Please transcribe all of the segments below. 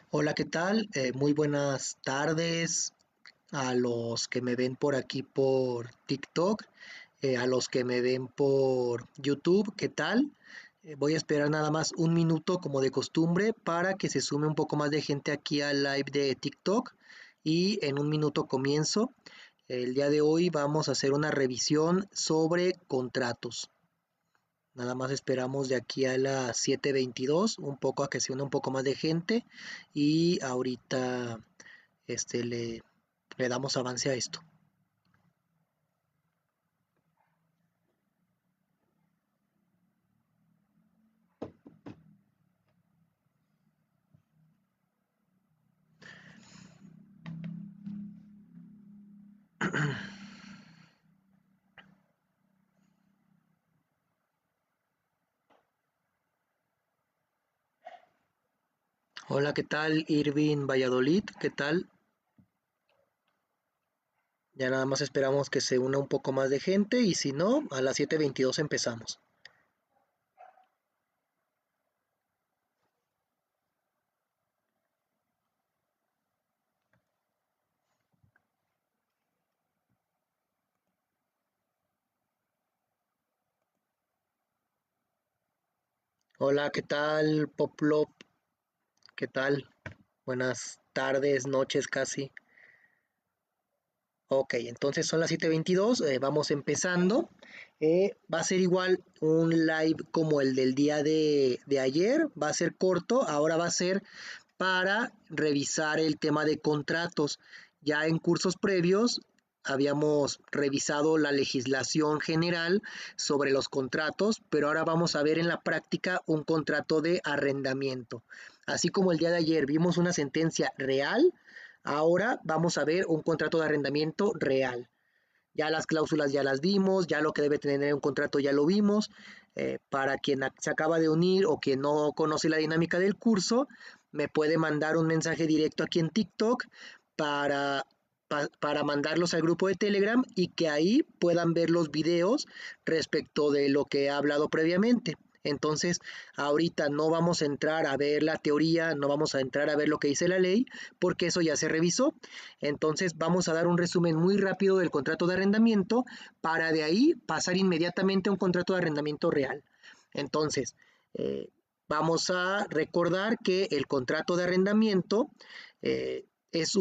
Hola, ¿qué tal? Muy buenas tardes a los que me ven por aquí por TikTok, a los que me ven por YouTube, ¿qué tal? Voy a esperar nada más un minuto como de costumbre para que se sume un poco más de gente aquí al live de TikTok y en un minuto comienzo. El día de hoy vamos a hacer una revisión sobre contratos. Nada más esperamos de aquí a las 7:22, un poco a que se una un poco más de gente y ahorita le damos avance a esto. Hola, ¿qué tal? Irving Valladolid, ¿qué tal? Ya nada más esperamos que se una un poco más de gente y si no, a las 7:22 empezamos. Hola, ¿qué tal? Poplop, ¿qué tal? Buenas tardes, noches casi. Ok, entonces son las 7:22, vamos empezando. Va a ser igual un live como el del día de ayer, va a ser corto, ahora va a ser para revisar el tema de contratos. Ya en cursos previos habíamos revisado la legislación general sobre los contratos, pero ahora vamos a ver en la práctica un contrato de arrendamiento. Así como el día de ayer vimos una sentencia real, ahora vamos a ver un contrato de arrendamiento real. Ya las cláusulas ya las vimos, ya lo que debe tener un contrato ya lo vimos. Para quien se acaba de unir o quien no conoce la dinámica del curso, me puede mandar un mensaje directo aquí en TikTok para, para mandarlos al grupo de Telegram y que ahí puedan ver los videos respecto de lo que he hablado previamente. Entonces, ahorita no vamos a entrar a ver la teoría, no vamos a entrar a ver lo que dice la ley, porque eso ya se revisó. Entonces, vamos a dar un resumen muy rápido del contrato de arrendamiento para de ahí pasar inmediatamente a un contrato de arrendamiento real. Entonces, eh, vamos a recordar que el contrato de arrendamiento eh, es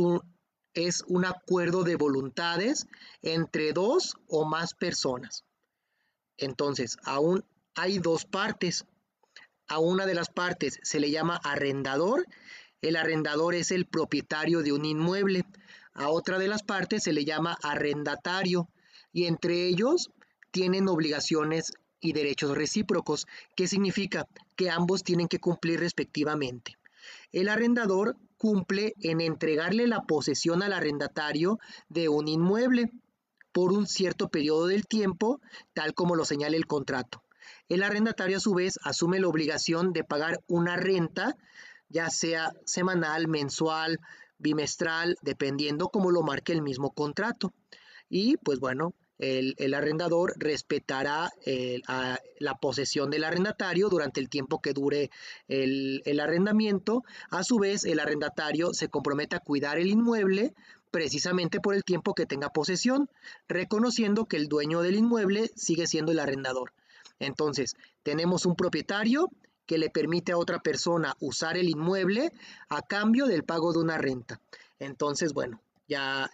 es un acuerdo de voluntades entre dos o más personas. Entonces, aún hay dos partes. A una de las partes se le llama arrendador. El arrendador es el propietario de un inmueble. A otra de las partes se le llama arrendatario. Y entre ellos tienen obligaciones y derechos recíprocos. ¿Qué significa? Que ambos tienen que cumplir respectivamente. El arrendador cumple en entregarle la posesión al arrendatario de un inmueble por un cierto periodo del tiempo, tal como lo señala el contrato. El arrendatario a su vez asume la obligación de pagar una renta, ya sea semanal, mensual, bimestral, dependiendo como lo marque el mismo contrato. Y pues bueno, el arrendador respetará la posesión del arrendatario durante el tiempo que dure el arrendamiento. A su vez, el arrendatario se compromete a cuidar el inmueble precisamente por el tiempo que tenga posesión, reconociendo que el dueño del inmueble sigue siendo el arrendador. Entonces, tenemos un propietario que le permite a otra persona usar el inmueble a cambio del pago de una renta. Entonces, bueno, ya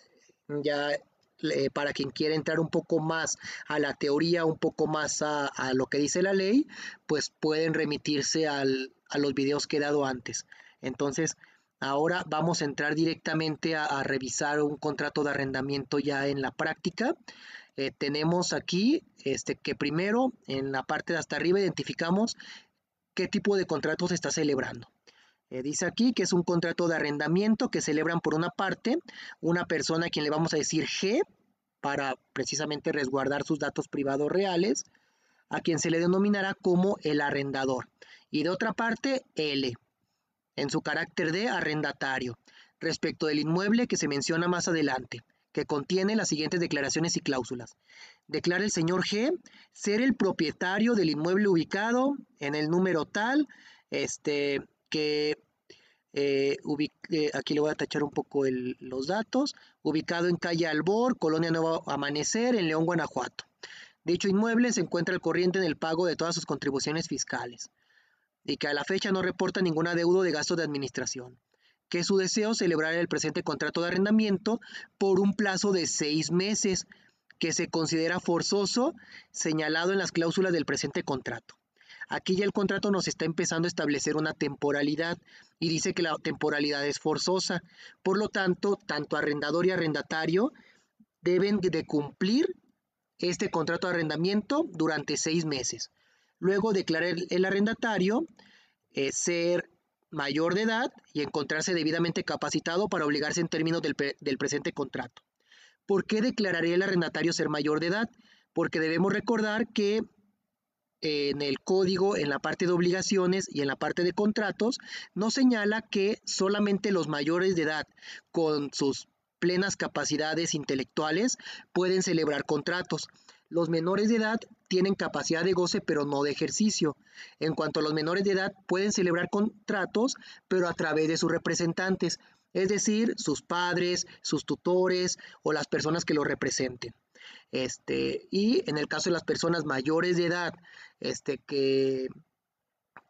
para quien quiera entrar un poco más a la teoría, un poco más a lo que dice la ley, pues pueden remitirse a los videos que he dado antes. Entonces, ahora vamos a entrar directamente a revisar un contrato de arrendamiento ya en la práctica. Tenemos aquí que primero en la parte de hasta arriba identificamos qué tipo de contrato se está celebrando. Dice aquí que es un contrato de arrendamiento que celebran por una parte una persona a quien le vamos a decir G para precisamente resguardar sus datos privados reales, a quien se le denominará como el arrendador. Y de otra parte, L, en su carácter de arrendatario, respecto del inmueble que se menciona más adelante, que contiene las siguientes declaraciones y cláusulas. Declara el señor G ser el propietario del inmueble ubicado en el número tal, que aquí le voy a tachar un poco los datos, ubicado en calle Albor, Colonia Nuevo Amanecer, en León, Guanajuato. Dicho inmueble se encuentra al corriente en el pago de todas sus contribuciones fiscales y que a la fecha no reporta ningún adeudo de gasto de administración. Que es su deseo celebrar el presente contrato de arrendamiento por un plazo de 6 meses, que se considera forzoso, señalado en las cláusulas del presente contrato. Aquí ya el contrato nos está empezando a establecer una temporalidad y dice que la temporalidad es forzosa. Por lo tanto, tanto arrendador y arrendatario deben de cumplir este contrato de arrendamiento durante 6 meses. Luego declara el arrendatario ser mayor de edad y encontrarse debidamente capacitado para obligarse en términos del presente contrato. ¿Por qué declararía el arrendatario ser mayor de edad? Porque debemos recordar que en el código, en la parte de obligaciones y en la parte de contratos, nos señala que solamente los mayores de edad con sus plenas capacidades intelectuales pueden celebrar contratos. Los menores de edad tienen capacidad de goce, pero no de ejercicio. En cuanto a los menores de edad, pueden celebrar contratos, pero a través de sus representantes, es decir, sus padres, sus tutores o las personas que los representen. Y en el caso de las personas mayores de edad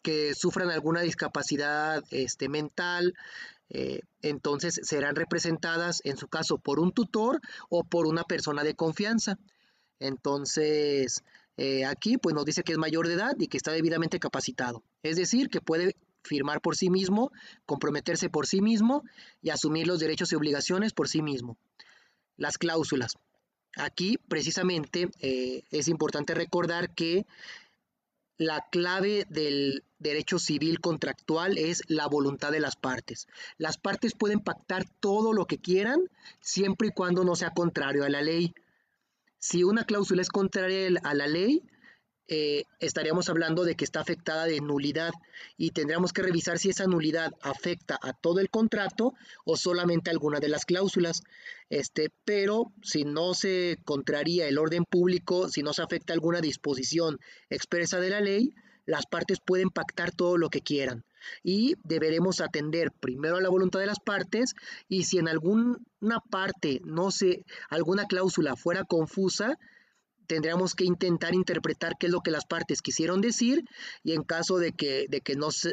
que sufran alguna discapacidad mental, entonces serán representadas en su caso por un tutor o por una persona de confianza. Entonces, aquí pues nos dice que es mayor de edad y que está debidamente capacitado. Es decir, que puede firmar por sí mismo, comprometerse por sí mismo y asumir los derechos y obligaciones por sí mismo. Las cláusulas. Aquí precisamente es importante recordar que la clave del derecho civil contractual es la voluntad de las partes. Las partes pueden pactar todo lo que quieran siempre y cuando no sea contrario a la ley. Si una cláusula es contraria a la ley, estaríamos hablando de que está afectada de nulidad y tendríamos que revisar si esa nulidad afecta a todo el contrato o solamente a alguna de las cláusulas. Pero si no se contraría el orden público, si no se afecta alguna disposición expresa de la ley, las partes pueden pactar todo lo que quieran y deberemos atender primero a la voluntad de las partes y si en alguna parte alguna cláusula fuera confusa, tendríamos que intentar interpretar qué es lo que las partes quisieron decir y en caso de que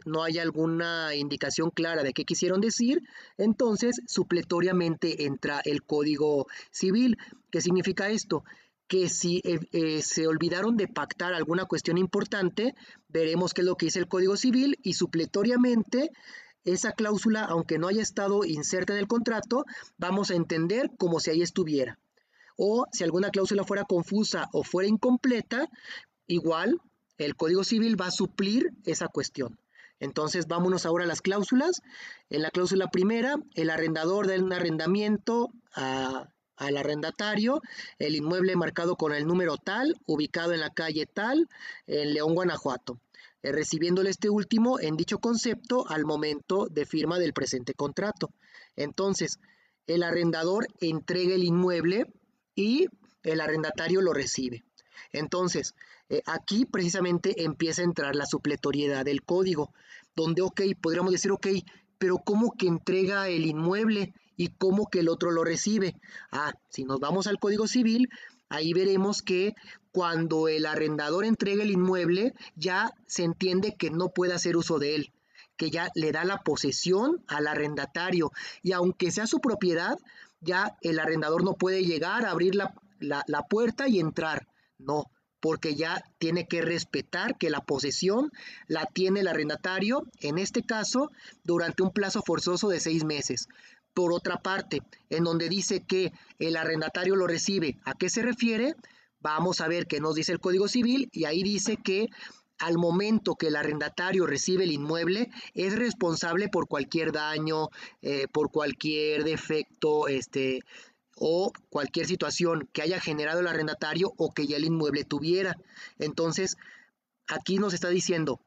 no haya alguna indicación clara de qué quisieron decir, entonces supletoriamente entra el Código Civil. ¿Qué significa esto? Que si se olvidaron de pactar alguna cuestión importante, veremos qué es lo que dice el Código Civil y supletoriamente esa cláusula, aunque no haya estado inserta en el contrato, vamos a entender como si ahí estuviera. O si alguna cláusula fuera confusa o fuera incompleta, igual el Código Civil va a suplir esa cuestión. Entonces vámonos ahora a las cláusulas. En la cláusula primera, el arrendador da un arrendamiento al arrendatario, el inmueble marcado con el número tal, ubicado en la calle tal, en León, Guanajuato, recibiéndole este último en dicho concepto al momento de firma del presente contrato. Entonces, el arrendador entrega el inmueble y el arrendatario lo recibe. Entonces, aquí precisamente empieza a entrar la supletoriedad del código, donde, podríamos decir, pero ¿cómo que entrega el inmueble y cómo que el otro lo recibe? Si nos vamos al Código Civil, ahí veremos que cuando el arrendador entrega el inmueble, ya se entiende que no puede hacer uso de él, que ya le da la posesión al arrendatario y aunque sea su propiedad, ya el arrendador no puede llegar a abrir la puerta y entrar, no, porque ya tiene que respetar que la posesión la tiene el arrendatario, en este caso, durante un plazo forzoso de 6 meses. Por otra parte, en donde dice que el arrendatario lo recibe, ¿a qué se refiere? Vamos a ver qué nos dice el Código Civil y ahí dice que al momento que el arrendatario recibe el inmueble, es responsable por cualquier daño, por cualquier defecto, o cualquier situación que haya generado el arrendatario o que ya el inmueble tuviera. Entonces, aquí nos está diciendo,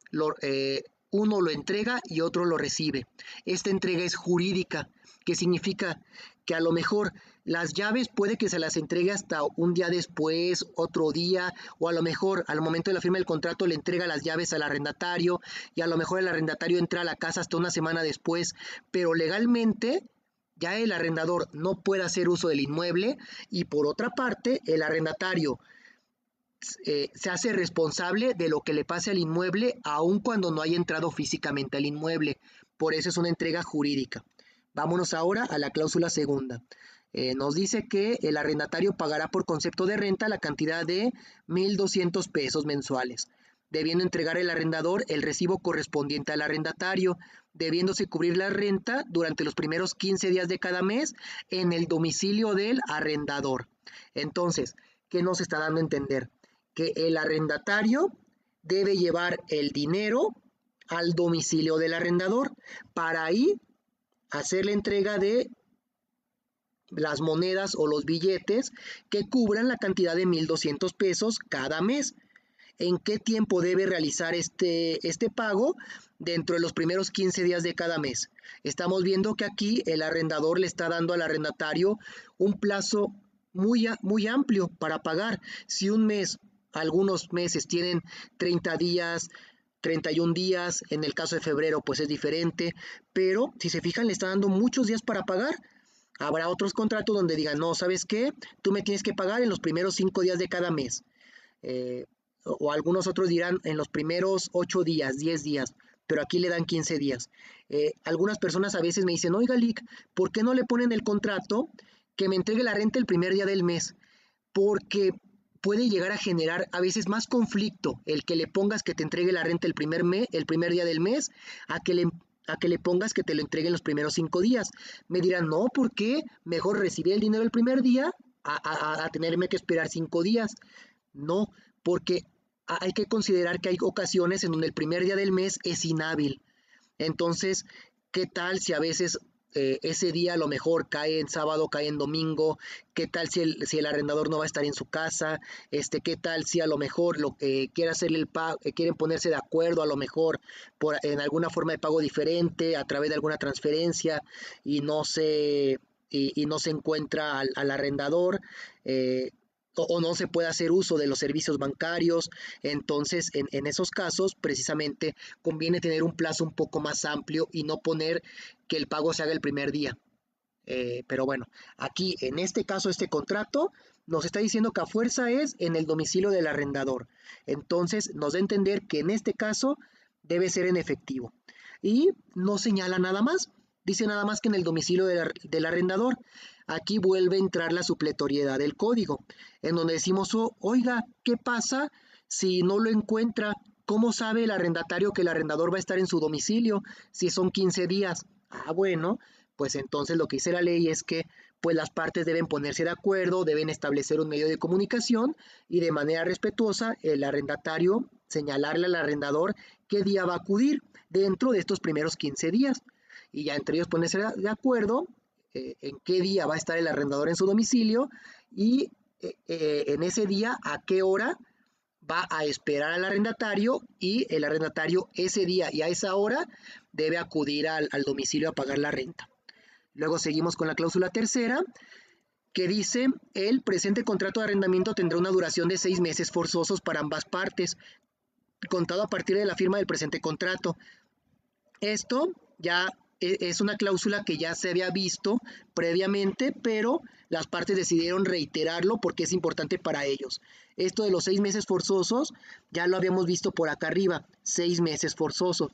uno lo entrega y otro lo recibe. Esta entrega es jurídica, que significa que a lo mejor las llaves puede que se las entregue hasta un día después, otro día, o a lo mejor al momento de la firma del contrato le entrega las llaves al arrendatario y a lo mejor el arrendatario entra a la casa hasta una semana después, pero legalmente ya el arrendador no puede hacer uso del inmueble y por otra parte el arrendatario se hace responsable de lo que le pase al inmueble aun cuando no haya entrado físicamente al inmueble. Por eso es una entrega jurídica. Vámonos ahora a la cláusula segunda. Nos dice que el arrendatario pagará por concepto de renta la cantidad de 1,200 pesos mensuales, debiendo entregar el arrendador el recibo correspondiente al arrendatario, debiéndose cubrir la renta durante los primeros 15 días de cada mes en el domicilio del arrendador. Entonces, ¿qué nos está dando a entender? Que el arrendatario debe llevar el dinero al domicilio del arrendador para ahí hacer la entrega de las monedas o los billetes que cubran la cantidad de 1,200 pesos cada mes. ¿En qué tiempo debe realizar este pago? Dentro de los primeros 15 días de cada mes. Estamos viendo que aquí el arrendador le está dando al arrendatario un plazo muy amplio para pagar. Si un mes, algunos meses tienen 30 días, 31 días, en el caso de febrero pues es diferente, pero si se fijan le está dando muchos días para pagar. Habrá otros contratos donde digan, no, ¿sabes qué? Tú me tienes que pagar en los primeros 5 días de cada mes. O algunos otros dirán en los primeros 8 días, 10 días, pero aquí le dan 15 días. Algunas personas a veces me dicen, oiga, Lick, ¿por qué no le ponen el contrato que me entregue la renta el primer día del mes? Porque puede llegar a generar a veces más conflicto el que le pongas que te entregue la renta el primer día del mes a que le pongas que te lo entreguen los primeros 5 días. Me dirán, no, ¿por qué? Mejor recibir el dinero el primer día a tenerme que esperar 5 días. No, porque hay que considerar que hay ocasiones en donde el primer día del mes es inhábil. Entonces, ¿qué tal si a veces ese día a lo mejor cae en sábado, cae en domingo? ¿Qué tal si el arrendador no va a estar en su casa? ¿Qué tal si a lo mejor quiere hacerle el pago, quieren ponerse de acuerdo a lo mejor en alguna forma de pago diferente a través de alguna transferencia y no se encuentra al arrendador? O no se puede hacer uso de los servicios bancarios. Entonces, en esos casos, precisamente, conviene tener un plazo un poco más amplio y no poner que el pago se haga el primer día. Pero bueno, aquí en este caso, este contrato nos está diciendo que a fuerza es en el domicilio del arrendador. Entonces, nos da a entender que en este caso debe ser en efectivo. Y no señala nada más. Dice nada más que en el domicilio del arrendador. Aquí vuelve a entrar la supletoriedad del código, en donde decimos, oh, oiga, ¿qué pasa si no lo encuentra? ¿Cómo sabe el arrendatario que el arrendador va a estar en su domicilio si son 15 días? Bueno, pues entonces lo que dice la ley es que pues las partes deben ponerse de acuerdo, deben establecer un medio de comunicación y de manera respetuosa el arrendatario señalarle al arrendador qué día va a acudir dentro de estos primeros 15 días. Y ya entre ellos ponerse de acuerdo en qué día va a estar el arrendador en su domicilio y en ese día a qué hora va a esperar al arrendatario y el arrendatario ese día y a esa hora debe acudir al domicilio a pagar la renta. Luego seguimos con la cláusula tercera que dice, el presente contrato de arrendamiento tendrá una duración de 6 meses forzosos para ambas partes, contado a partir de la firma del presente contrato. Esto ya es una cláusula que ya se había visto previamente, pero las partes decidieron reiterarlo porque es importante para ellos. Esto de los 6 meses forzosos ya lo habíamos visto por acá arriba, 6 meses forzosos.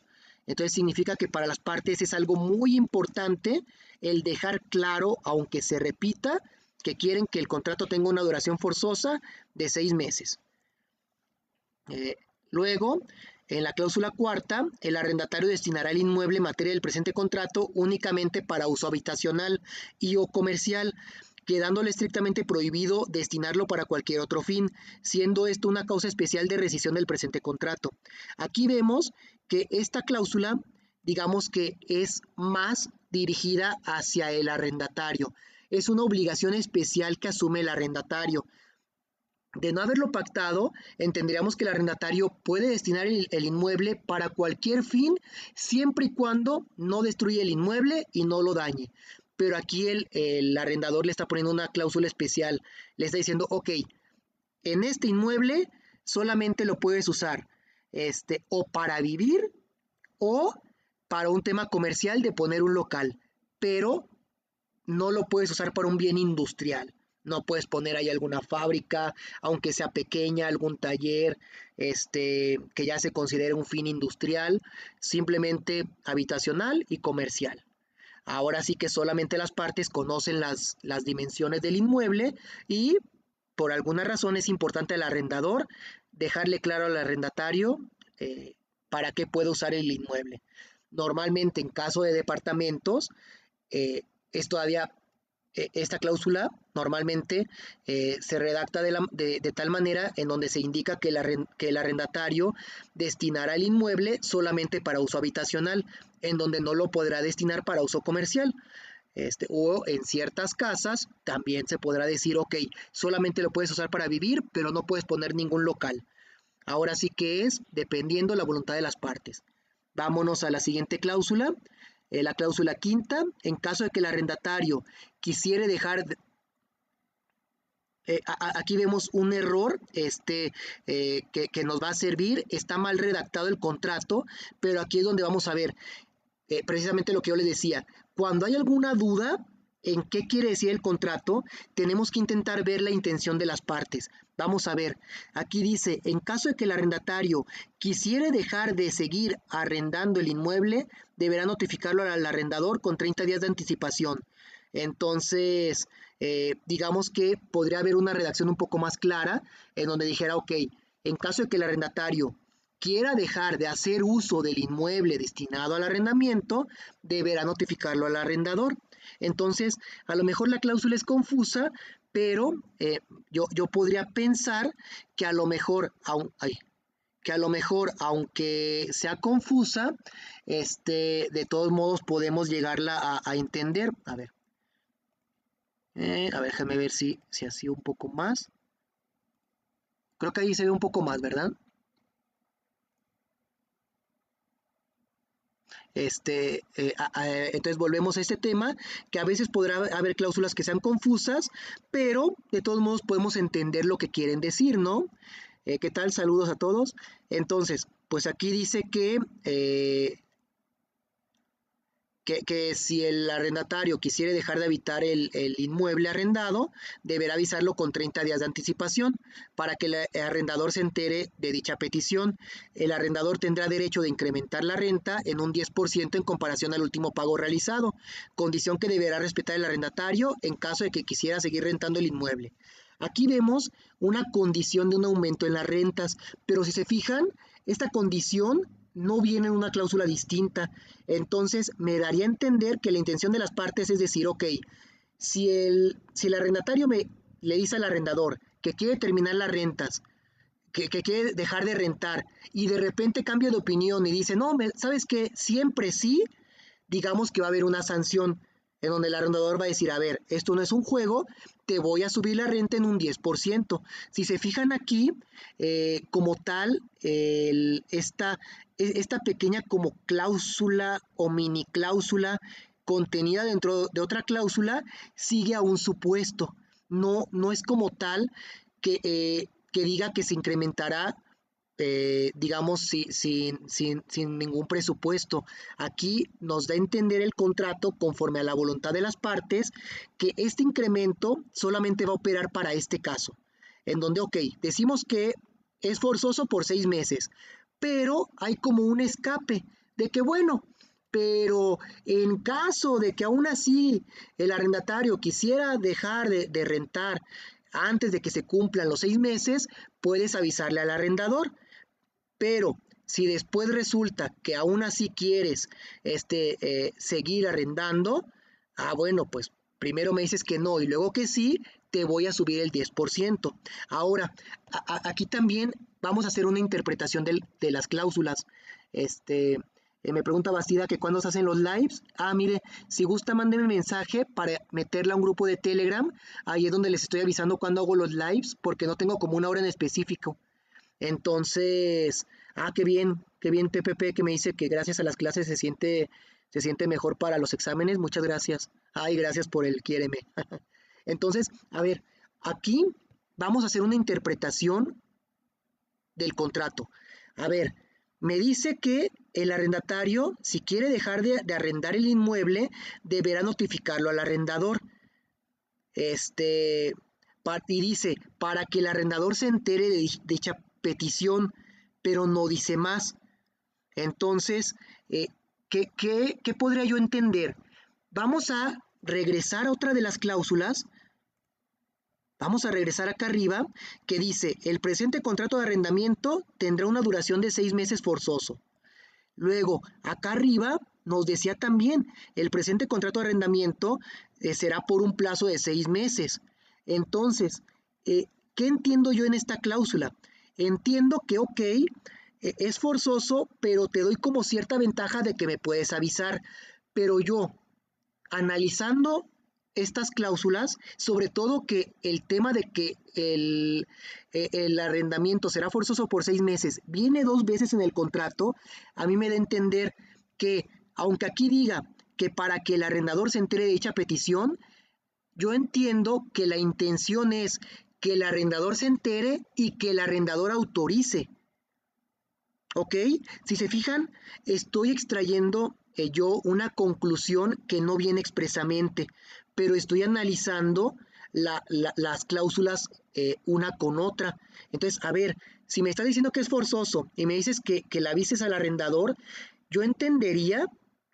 Entonces significa que para las partes es algo muy importante el dejar claro, aunque se repita, que quieren que el contrato tenga una duración forzosa de 6 meses. Luego, en la cláusula cuarta, el arrendatario destinará el inmueble en materia del presente contrato únicamente para uso habitacional y o comercial, quedándole estrictamente prohibido destinarlo para cualquier otro fin, siendo esto una causa especial de rescisión del presente contrato. Aquí vemos que esta cláusula, digamos que es más dirigida hacia el arrendatario. Es una obligación especial que asume el arrendatario. De no haberlo pactado, entenderíamos que el arrendatario puede destinar el inmueble para cualquier fin, siempre y cuando no destruya el inmueble y no lo dañe. pero aquí el arrendador le está poniendo una cláusula especial, le está diciendo, ok, en este inmueble solamente lo puedes usar o para vivir o para un tema comercial de poner un local, pero no lo puedes usar para un bien industrial. No puedes poner ahí alguna fábrica, aunque sea pequeña, algún taller, que ya se considere un fin industrial, simplemente habitacional y comercial. Ahora sí que solamente las partes conocen las dimensiones del inmueble y por alguna razón es importante al arrendador dejarle claro al arrendatario para qué puede usar el inmueble. Normalmente en caso de departamentos es todavía esta cláusula normalmente se redacta de tal manera en donde se indica que el arrendatario destinará el inmueble solamente para uso habitacional, en donde no lo podrá destinar para uso comercial. O en ciertas casas también se podrá decir, ok, solamente lo puedes usar para vivir, pero no puedes poner ningún local. Ahora sí que es dependiendo la voluntad de las partes. Vámonos a la siguiente cláusula. La cláusula quinta, en caso de que el arrendatario quisiere dejar, aquí vemos un error que nos va a servir, está mal redactado el contrato, pero aquí es donde vamos a ver precisamente lo que yo les decía, cuando hay alguna duda en qué quiere decir el contrato, tenemos que intentar ver la intención de las partes. Vamos a ver, aquí dice, en caso de que el arrendatario quisiere dejar de seguir arrendando el inmueble, deberá notificarlo al arrendador con 30 días de anticipación. Entonces, digamos que podría haber una redacción un poco más clara en donde dijera, ok, en caso de que el arrendatario quiera dejar de hacer uso del inmueble destinado al arrendamiento, deberá notificarlo al arrendador. Entonces, a lo mejor la cláusula es confusa, pero yo podría pensar que a lo mejor, aunque sea confusa, de todos modos podemos llegarla a entender. Déjame ver si así un poco más. Creo que ahí se ve un poco más, ¿verdad? Entonces volvemos a este tema, que a veces podrá haber cláusulas que sean confusas, pero de todos modos podemos entender lo que quieren decir, ¿no? ¿Qué tal? Saludos a todos. Entonces, pues aquí dice que si el arrendatario quisiere dejar de habitar el inmueble arrendado, deberá avisarlo con 30 días de anticipación para que el arrendador se entere de dicha petición. El arrendador tendrá derecho de incrementar la renta en un 10% en comparación al último pago realizado, condición que deberá respetar el arrendatario en caso de que quisiera seguir rentando el inmueble. Aquí vemos una condición de un aumento en las rentas, pero si se fijan, esta condición no viene en una cláusula distinta. Entonces, me daría a entender que la intención de las partes es decir, ok, si el arrendatario le dice al arrendador que quiere terminar las rentas, que quiere dejar de rentar y de repente cambia de opinión y dice, no, ¿sabes qué? Siempre sí, digamos que va a haber una sanción en donde el arrendador va a decir, a ver, esto no es un juego, te voy a subir la renta en un 10%. Si se fijan aquí, como tal, esta pequeña como cláusula o mini cláusula contenida dentro de otra cláusula sigue a un supuesto. No es como tal que diga que se incrementará digamos, sin ningún presupuesto. Aquí nos da a entender el contrato conforme a la voluntad de las partes que este incremento solamente va a operar para este caso, en donde, ok, decimos que es forzoso por 6 meses, pero hay como un escape de que, bueno, pero en caso de que aún así el arrendatario quisiera dejar de rentar antes de que se cumplan los 6 meses, puedes avisarle al arrendador. Pero si después resulta que aún así quieres seguir arrendando, bueno, pues primero me dices que no y luego que sí, te voy a subir el 10%. Ahora, aquí también vamos a hacer una interpretación de las cláusulas. Me pregunta Bastida que cuándo se hacen los lives. Mire, si gusta, mándeme un mensaje para meterla a un grupo de Telegram. Ahí es donde les estoy avisando cuándo hago los lives, porque no tengo como una hora en específico. Entonces, qué bien PPP que me dice que gracias a las clases Se siente mejor para los exámenes, muchas gracias. Ay, gracias por el quiéreme. Entonces, a ver, aquí vamos a hacer una interpretación del contrato. A ver, me dice que el arrendatario, si quiere dejar de arrendar el inmueble, deberá notificarlo al arrendador. Y dice, para que el arrendador se entere de dicha petición, pero no dice más. Entonces, ¿qué podría yo entender? Vamos a regresar a otra de las cláusulas. Vamos a regresar acá arriba, que dice, el presente contrato de arrendamiento tendrá una duración de 6 meses forzoso. Luego, acá arriba nos decía también, el presente contrato de arrendamiento será por un plazo de 6 meses. Entonces, ¿qué entiendo yo en esta cláusula? Entiendo que, ok, es forzoso, pero te doy como cierta ventaja de que me puedes avisar. Pero yo, analizando estas cláusulas, sobre todo que el tema de que el arrendamiento será forzoso por 6 meses, viene 2 veces en el contrato, a mí me da a entender que, aunque aquí diga que para que el arrendador se entere de dicha petición, yo entiendo que la intención es que el arrendador se entere y que el arrendador autorice. ¿Ok? Si se fijan, estoy extrayendo yo una conclusión que no viene expresamente, pero estoy analizando las cláusulas una con otra. Entonces, a ver, si me estás diciendo que es forzoso y me dices que la avises al arrendador, yo entendería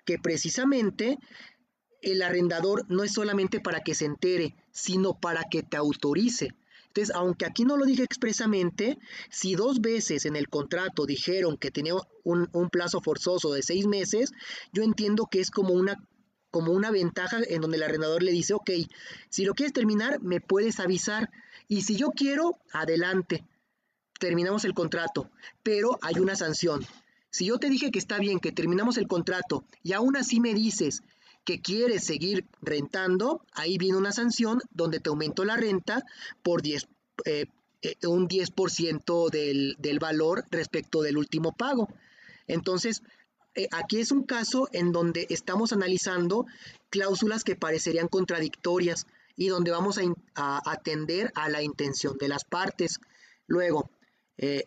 que precisamente el arrendador no es solamente para que se entere, sino para que te autorice. Entonces, aunque aquí no lo dije expresamente, si 2 veces en el contrato dijeron que tenía un plazo forzoso de 6 meses, yo entiendo que es como una ventaja en donde el arrendador le dice, ok, si lo quieres terminar, me puedes avisar. Y si yo quiero, adelante, terminamos el contrato, pero hay una sanción. Si yo te dije que está bien, que terminamos el contrato, y aún así me dices que quieres seguir rentando, ahí viene una sanción donde te aumento la renta por un 10% del valor respecto del último pago. Entonces, aquí es un caso en donde estamos analizando cláusulas que parecerían contradictorias y donde vamos a atender a la intención de las partes. Luego,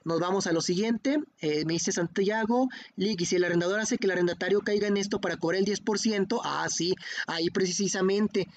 nos vamos a lo siguiente. Me dice Santiago, Lick, y si el arrendador hace que el arrendatario caiga en esto para cobrar el 10%, sí, ahí precisamente,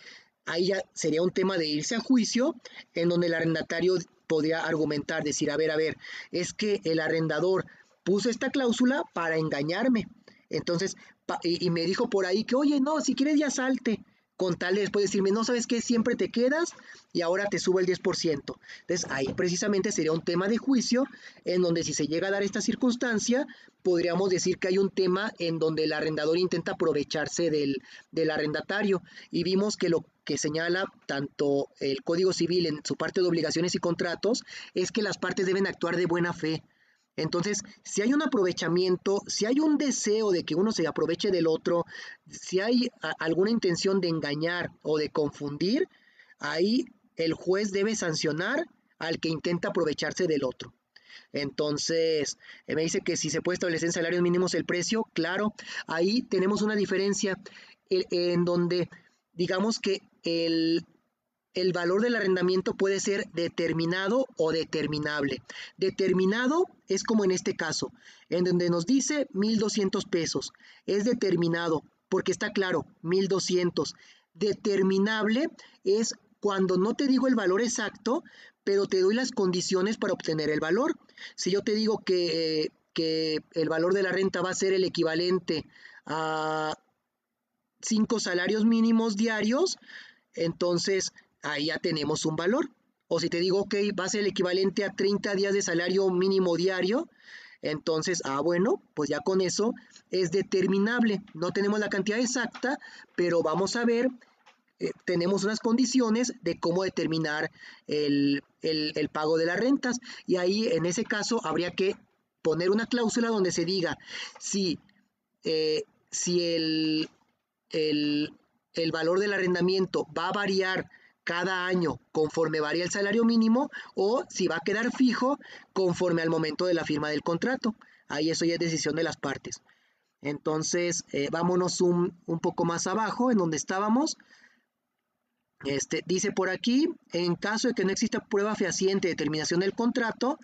ahí ya sería un tema de irse a juicio, en donde el arrendatario podría argumentar, decir, a ver, es que el arrendador puso esta cláusula para engañarme. Entonces, y me dijo por ahí que, oye, no, si quieres ya salte, con tal de después decirme, no, ¿sabes qué? Siempre te quedas y ahora te subo el 10%. Entonces, ahí precisamente sería un tema de juicio, en donde si se llega a dar esta circunstancia, podríamos decir que hay un tema en donde el arrendador intenta aprovecharse del arrendatario. Y vimos que lo que señala tanto el Código Civil en su parte de obligaciones y contratos es que las partes deben actuar de buena fe. Entonces, si hay un aprovechamiento, si hay un deseo de que uno se aproveche del otro, si hay alguna intención de engañar o de confundir, ahí el juez debe sancionar al que intenta aprovecharse del otro. Entonces, me dice que si se puede establecer en salarios mínimos el precio, claro, ahí tenemos una diferencia en donde digamos que el valor del arrendamiento puede ser determinado o determinable. Determinado es como en este caso, en donde nos dice 1,200 pesos. Es determinado porque está claro, 1,200. Determinable es cuando no te digo el valor exacto, pero te doy las condiciones para obtener el valor. Si yo te digo que el valor de la renta va a ser el equivalente a 5 salarios mínimos diarios, entonces ahí ya tenemos un valor. O si te digo, ok, va a ser el equivalente a 30 días de salario mínimo diario, entonces, bueno, pues ya con eso es determinable. No tenemos la cantidad exacta, pero vamos a ver, tenemos unas condiciones de cómo determinar el pago de las rentas. Y ahí, en ese caso, habría que poner una cláusula donde se diga si, si el, el valor del arrendamiento va a variar cada año conforme varía el salario mínimo o si va a quedar fijo conforme al momento de la firma del contrato. Ahí eso ya es decisión de las partes. Entonces, vámonos un poco más abajo, en donde estábamos. Dice por aquí, en caso de que no exista prueba fehaciente de terminación del contrato,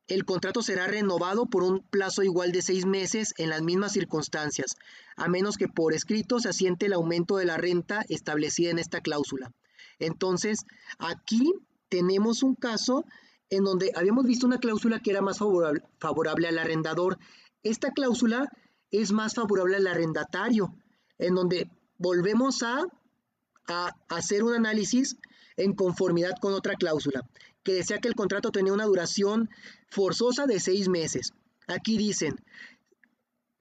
el contrato será renovado por un plazo igual de 6 meses en las mismas circunstancias, a menos que por escrito se asiente el aumento de la renta establecida en esta cláusula. Entonces, aquí tenemos un caso en donde habíamos visto una cláusula que era más favorable al arrendador. Esta cláusula es más favorable al arrendatario, en donde volvemos a hacer un análisis en conformidad con otra cláusula, que decía que el contrato tenía una duración forzosa de 6 meses. Aquí dicen,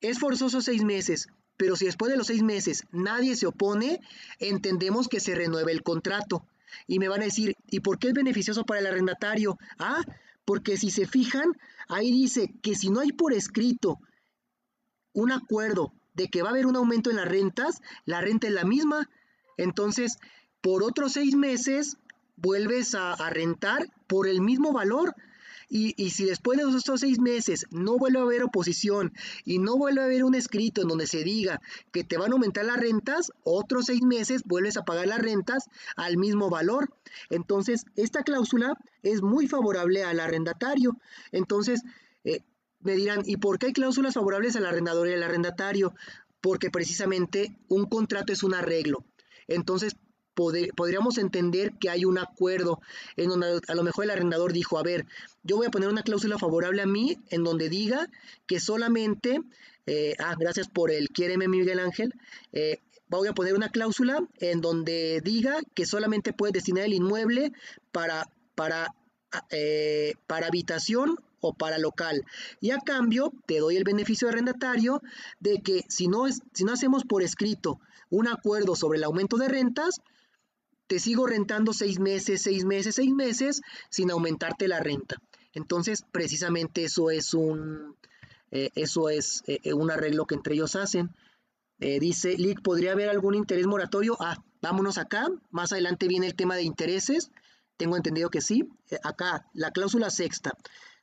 es forzoso 6 meses, pero si después de los 6 meses nadie se opone, entendemos que se renueve el contrato. Y me van a decir, ¿y por qué es beneficioso para el arrendatario? Ah, porque si se fijan, ahí dice que si no hay por escrito un acuerdo de que va a haber un aumento en las rentas, la renta es la misma. Entonces, por otros 6 meses vuelves a rentar por el mismo valor. Y si después de estos 6 meses no vuelve a haber oposición y no vuelve a haber un escrito en donde se diga que te van a aumentar las rentas, otros 6 meses vuelves a pagar las rentas al mismo valor. Entonces, esta cláusula es muy favorable al arrendatario. Entonces, me dirán, ¿y por qué hay cláusulas favorables al arrendador y al arrendatario? Porque precisamente un contrato es un arreglo. Entonces, podríamos entender que hay un acuerdo en donde a lo mejor el arrendador dijo, a ver, yo voy a poner una cláusula favorable a mí en donde diga que solamente, gracias por el quiéreme Miguel Ángel, voy a poner una cláusula en donde diga que solamente puedes destinar el inmueble para habitación o para local. Y a cambio te doy el beneficio de arrendatario de que si no hacemos por escrito un acuerdo sobre el aumento de rentas, te sigo rentando 6 meses, 6 meses, 6 meses sin aumentarte la renta. Entonces, precisamente eso es un arreglo que entre ellos hacen. Dice Lick, ¿podría haber algún interés moratorio? Vámonos acá. Más adelante viene el tema de intereses. Tengo entendido que sí. Acá, la cláusula sexta.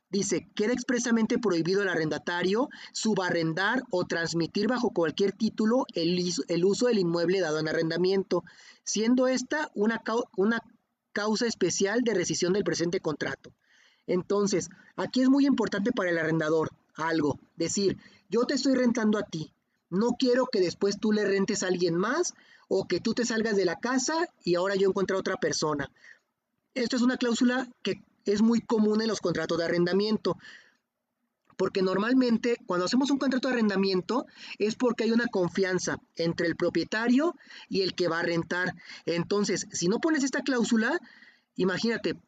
Dice, queda expresamente prohibido al arrendatario subarrendar o transmitir bajo cualquier título el uso del inmueble dado en arrendamiento, siendo esta una causa especial de rescisión del presente contrato. Entonces, aquí es muy importante para el arrendador algo, decir, yo te estoy rentando a ti, no quiero que después tú le rentes a alguien más o que tú te salgas de la casa y ahora yo encuentre a otra persona. Esto es una cláusula que es muy común en los contratos de arrendamiento, porque normalmente cuando hacemos un contrato de arrendamiento es porque hay una confianza entre el propietario y el que va a rentar. Entonces, si no pones esta cláusula, imagínate,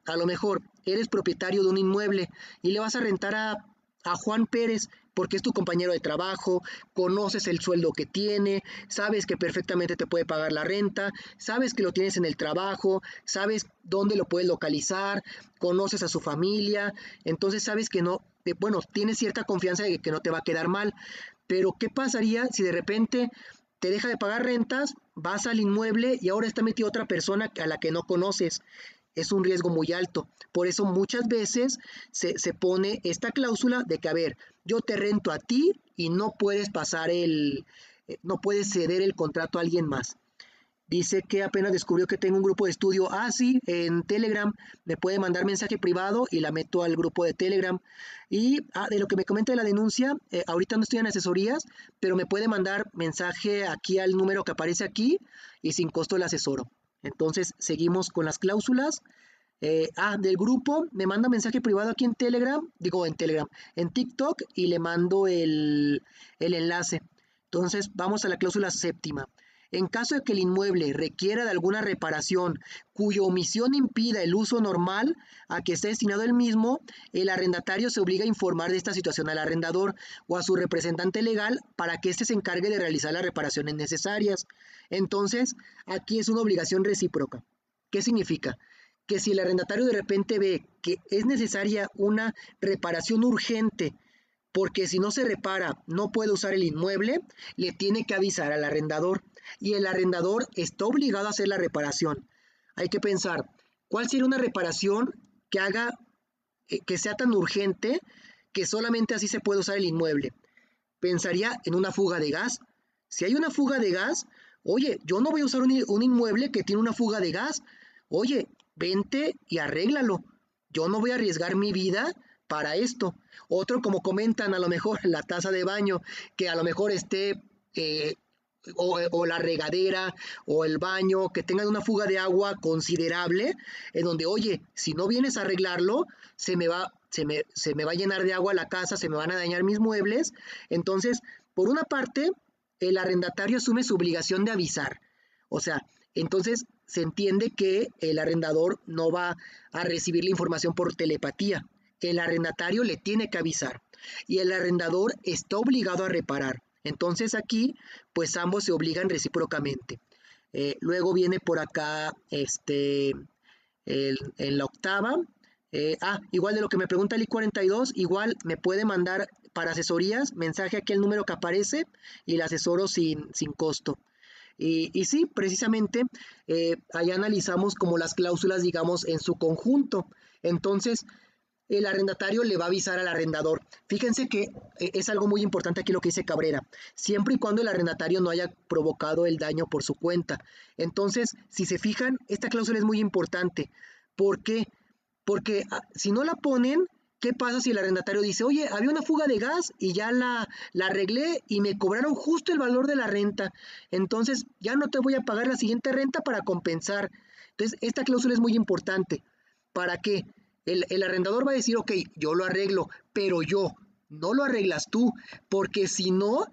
a lo mejor eres propietario de un inmueble y le vas a rentar a Juan Pérez porque es tu compañero de trabajo, conoces el sueldo que tiene, sabes que perfectamente te puede pagar la renta, sabes que lo tienes en el trabajo, sabes dónde lo puedes localizar, conoces a su familia, entonces sabes que no, bueno, tienes cierta confianza de que no te va a quedar mal, pero ¿qué pasaría si de repente te deja de pagar rentas, vas al inmueble y ahora está metida otra persona a la que no conoces? Es un riesgo muy alto. Por eso muchas veces se pone esta cláusula de que, a ver, yo te rento a ti y no puedes no puedes ceder el contrato a alguien más. Dice que apenas descubrió que tengo un grupo de estudio. Sí, en Telegram me puede mandar mensaje privado y la meto al grupo de Telegram. Y de lo que me comenta de la denuncia, ahorita no estoy en asesorías, pero me puede mandar mensaje aquí al número que aparece aquí y sin costo le asesoro. Entonces seguimos con las cláusulas. Del grupo, me manda mensaje privado aquí en Telegram, en TikTok y le mando el enlace. Entonces vamos a la cláusula séptima. En caso de que el inmueble requiera de alguna reparación cuya omisión impida el uso normal a que esté destinado el mismo, el arrendatario se obliga a informar de esta situación al arrendador o a su representante legal para que éste se encargue de realizar las reparaciones necesarias. Entonces, aquí es una obligación recíproca. ¿Qué significa? Que si el arrendatario de repente ve que es necesaria una reparación urgente, porque si no se repara no puede usar el inmueble, le tiene que avisar al arrendador y el arrendador está obligado a hacer la reparación. Hay que pensar, ¿cuál sería una reparación que haga que sea tan urgente que solamente así se puede usar el inmueble? pensaría en una fuga de gas. Si hay una fuga de gas, oye, yo no voy a usar un inmueble que tiene una fuga de gas. Oye, vente y arréglalo. Yo no voy a arriesgar mi vida para esto. Otro, como comentan, a lo mejor la taza de baño, que a lo mejor esté, o la regadera, o el baño, que tengan una fuga de agua considerable, en donde, oye, si no vienes a arreglarlo, se me va a llenar de agua la casa, se me van a dañar mis muebles. Entonces, por una parte, el arrendatario asume su obligación de avisar. O sea, entonces se entiende que el arrendador no va a recibir la información por telepatía. El arrendatario le tiene que avisar y el arrendador está obligado a reparar. Entonces aquí, pues ambos se obligan recíprocamente. Luego viene por acá, en la octava. Igual de lo que me pregunta el I-42, igual me puede mandar para asesorías, mensaje aquí el número que aparece y le asesoro sin costo. Y sí, precisamente, allá analizamos como las cláusulas, digamos, en su conjunto. Entonces, el arrendatario le va a avisar al arrendador. Fíjense que es algo muy importante aquí lo que dice Cabrera, siempre y cuando el arrendatario no haya provocado el daño por su cuenta. Entonces, si se fijan, esta cláusula es muy importante. ¿Por qué? Porque si no la ponen, ¿qué pasa si el arrendatario dice, oye, había una fuga de gas y ya la arreglé y me cobraron justo el valor de la renta? Entonces ya no te voy a pagar la siguiente renta para compensar. Entonces esta cláusula es muy importante. ¿Para qué? El arrendador va a decir, ok, yo lo arreglo, pero yo, no lo arreglas tú, porque si no,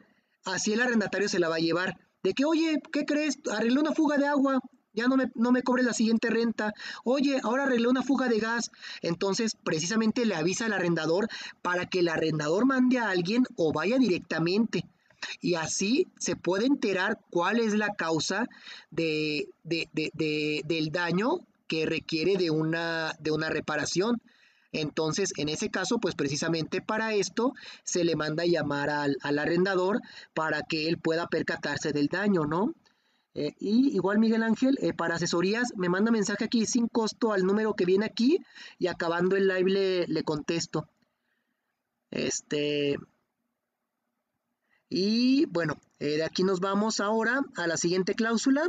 así el arrendatario se la va a llevar. De que, oye, ¿qué crees? Arreglé una fuga de agua, ya no me cobre la siguiente renta. Oye, ahora arreglé una fuga de gas. Entonces, precisamente le avisa al arrendador para que el arrendador mande a alguien o vaya directamente. Y así se puede enterar cuál es la causa del daño que requiere de una reparación. Entonces, en ese caso, pues precisamente para esto se le manda a llamar al arrendador para que él pueda percatarse del daño, ¿no? Y igual Miguel Ángel, para asesorías, me manda mensaje aquí sin costo al número que viene aquí y acabando el live le contesto. Este, y bueno, de aquí nos vamos ahora a la siguiente cláusula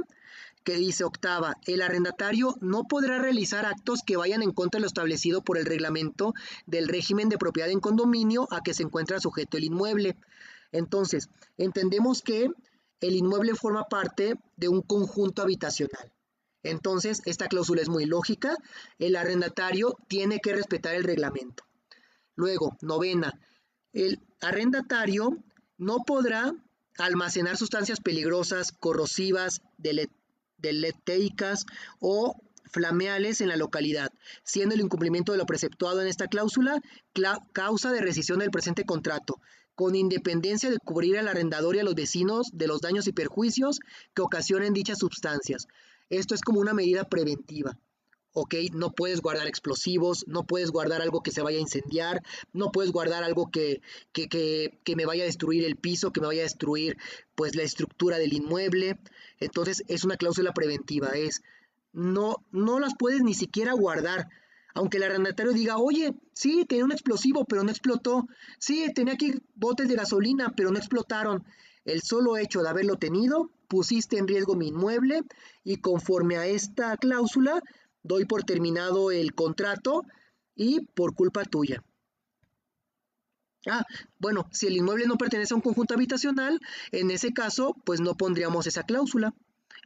que dice octava, el arrendatario no podrá realizar actos que vayan en contra de lo establecido por el reglamento del régimen de propiedad en condominio a que se encuentra sujeto el inmueble. Entonces, entendemos que el inmueble forma parte de un conjunto habitacional. Entonces, esta cláusula es muy lógica. El arrendatario tiene que respetar el reglamento. Luego, novena, el arrendatario no podrá almacenar sustancias peligrosas, corrosivas, deleteicas o flameales en la localidad, siendo el incumplimiento de lo preceptuado en esta cláusula causa de rescisión del presente contrato, con independencia de cubrir al arrendador y a los vecinos de los daños y perjuicios que ocasionen dichas sustancias. Esto es como una medida preventiva. ¿Ok? No puedes guardar explosivos, no puedes guardar algo que se vaya a incendiar, no puedes guardar algo que me vaya a destruir el piso, que me vaya a destruir pues la estructura del inmueble. Entonces es una cláusula preventiva, no las puedes ni siquiera guardar. Aunque el arrendatario diga, oye, sí, tenía un explosivo, pero no explotó. Sí, tenía aquí botes de gasolina, pero no explotaron. El solo hecho de haberlo tenido, pusiste en riesgo mi inmueble y conforme a esta cláusula, doy por terminado el contrato y por culpa tuya. Bueno, si el inmueble no pertenece a un conjunto habitacional, en ese caso, pues no pondríamos esa cláusula.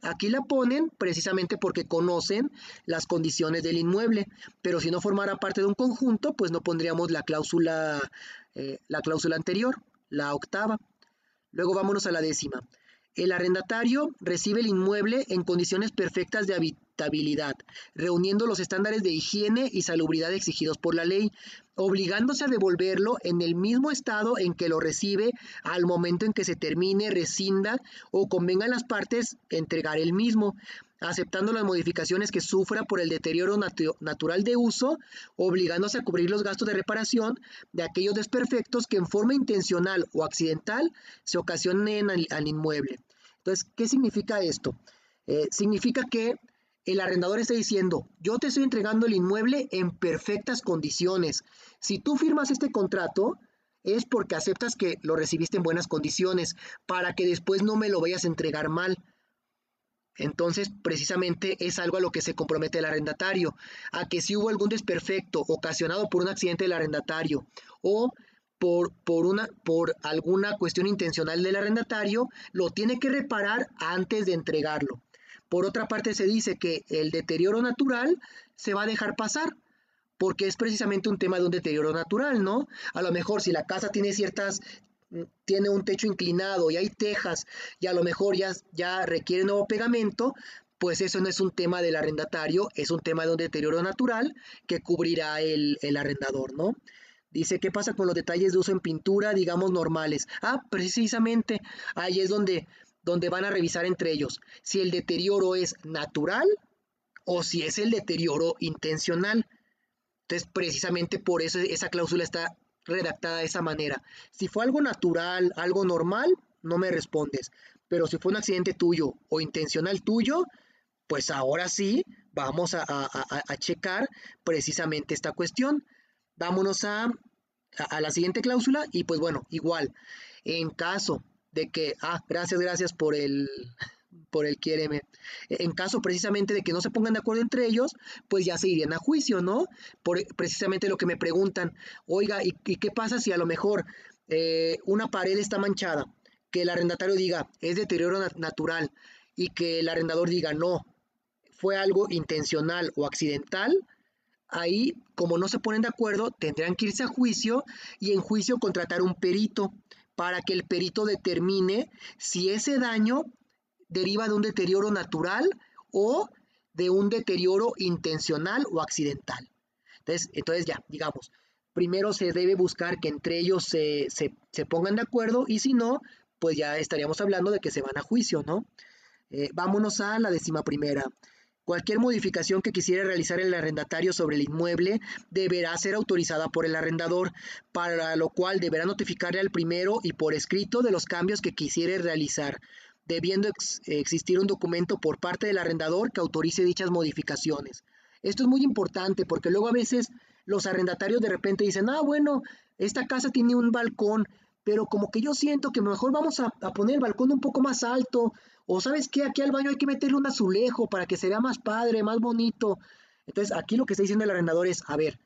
Aquí la ponen precisamente porque conocen las condiciones del inmueble, pero si no formara parte de un conjunto, pues no pondríamos la cláusula anterior, la octava. Luego vámonos a la décima. El arrendatario recibe el inmueble en condiciones perfectas de habitabilidad, reuniendo los estándares de higiene y salubridad exigidos por la ley, obligándose a devolverlo en el mismo estado en que lo recibe al momento en que se termine, rescinda o convengan las partes entregar el mismo, aceptando las modificaciones que sufra por el deterioro natural de uso, obligándose a cubrir los gastos de reparación de aquellos desperfectos que en forma intencional o accidental se ocasionen al inmueble. Entonces, ¿qué significa esto? Significa que el arrendador está diciendo, yo te estoy entregando el inmueble en perfectas condiciones. Si tú firmas este contrato, es porque aceptas que lo recibiste en buenas condiciones, para que después no me lo vayas a entregar mal. Entonces, precisamente es algo a lo que se compromete el arrendatario, a que si hubo algún desperfecto ocasionado por un accidente del arrendatario o por alguna cuestión intencional del arrendatario, lo tiene que reparar antes de entregarlo. Por otra parte, se dice que el deterioro natural se va a dejar pasar, porque es precisamente un tema de un deterioro natural, ¿no? A lo mejor si la casa tiene un techo inclinado y hay tejas y a lo mejor ya requiere nuevo pegamento, pues eso no es un tema del arrendatario, es un tema de un deterioro natural que cubrirá el arrendador, ¿no? Dice, ¿qué pasa con los detalles de uso en pintura, digamos, normales? Ah, precisamente, ahí es donde van a revisar entre ellos si el deterioro es natural o si es el deterioro intencional. Entonces, precisamente por eso esa cláusula está redactada de esa manera. Si fue algo natural, algo normal, no me respondes. Pero si fue un accidente tuyo o intencional tuyo, pues ahora sí vamos a checar precisamente esta cuestión. Vámonos a la siguiente cláusula y pues bueno, igual, en caso de que, gracias por el quiéreme. En caso precisamente de que no se pongan de acuerdo entre ellos, pues ya se irían a juicio, ¿no? Precisamente lo que me preguntan, oiga, ¿y qué pasa si a lo mejor una pared está manchada? Que el arrendatario diga, es deterioro natural, y que el arrendador diga, no, fue algo intencional o accidental. Ahí, como no se ponen de acuerdo, tendrán que irse a juicio y en juicio contratar un perito para que el perito determine si ese daño deriva de un deterioro natural o de un deterioro intencional o accidental. Entonces ya, digamos, primero se debe buscar que entre ellos se pongan de acuerdo y si no, pues ya estaríamos hablando de que se van a juicio, ¿no? Vámonos a la 11ª. Cualquier modificación que quisiera realizar el arrendatario sobre el inmueble deberá ser autorizada por el arrendador, para lo cual deberá notificarle al primero y por escrito de los cambios que quisiere realizar, debiendo existir un documento por parte del arrendador que autorice dichas modificaciones. Esto es muy importante porque luego a veces los arrendatarios de repente dicen, bueno, esta casa tiene un balcón, pero como que yo siento que mejor vamos a poner el balcón un poco más alto, o sabes qué, aquí al baño hay que meterle un azulejo para que se vea más padre, más bonito. Entonces aquí lo que está diciendo el arrendador es, a ver,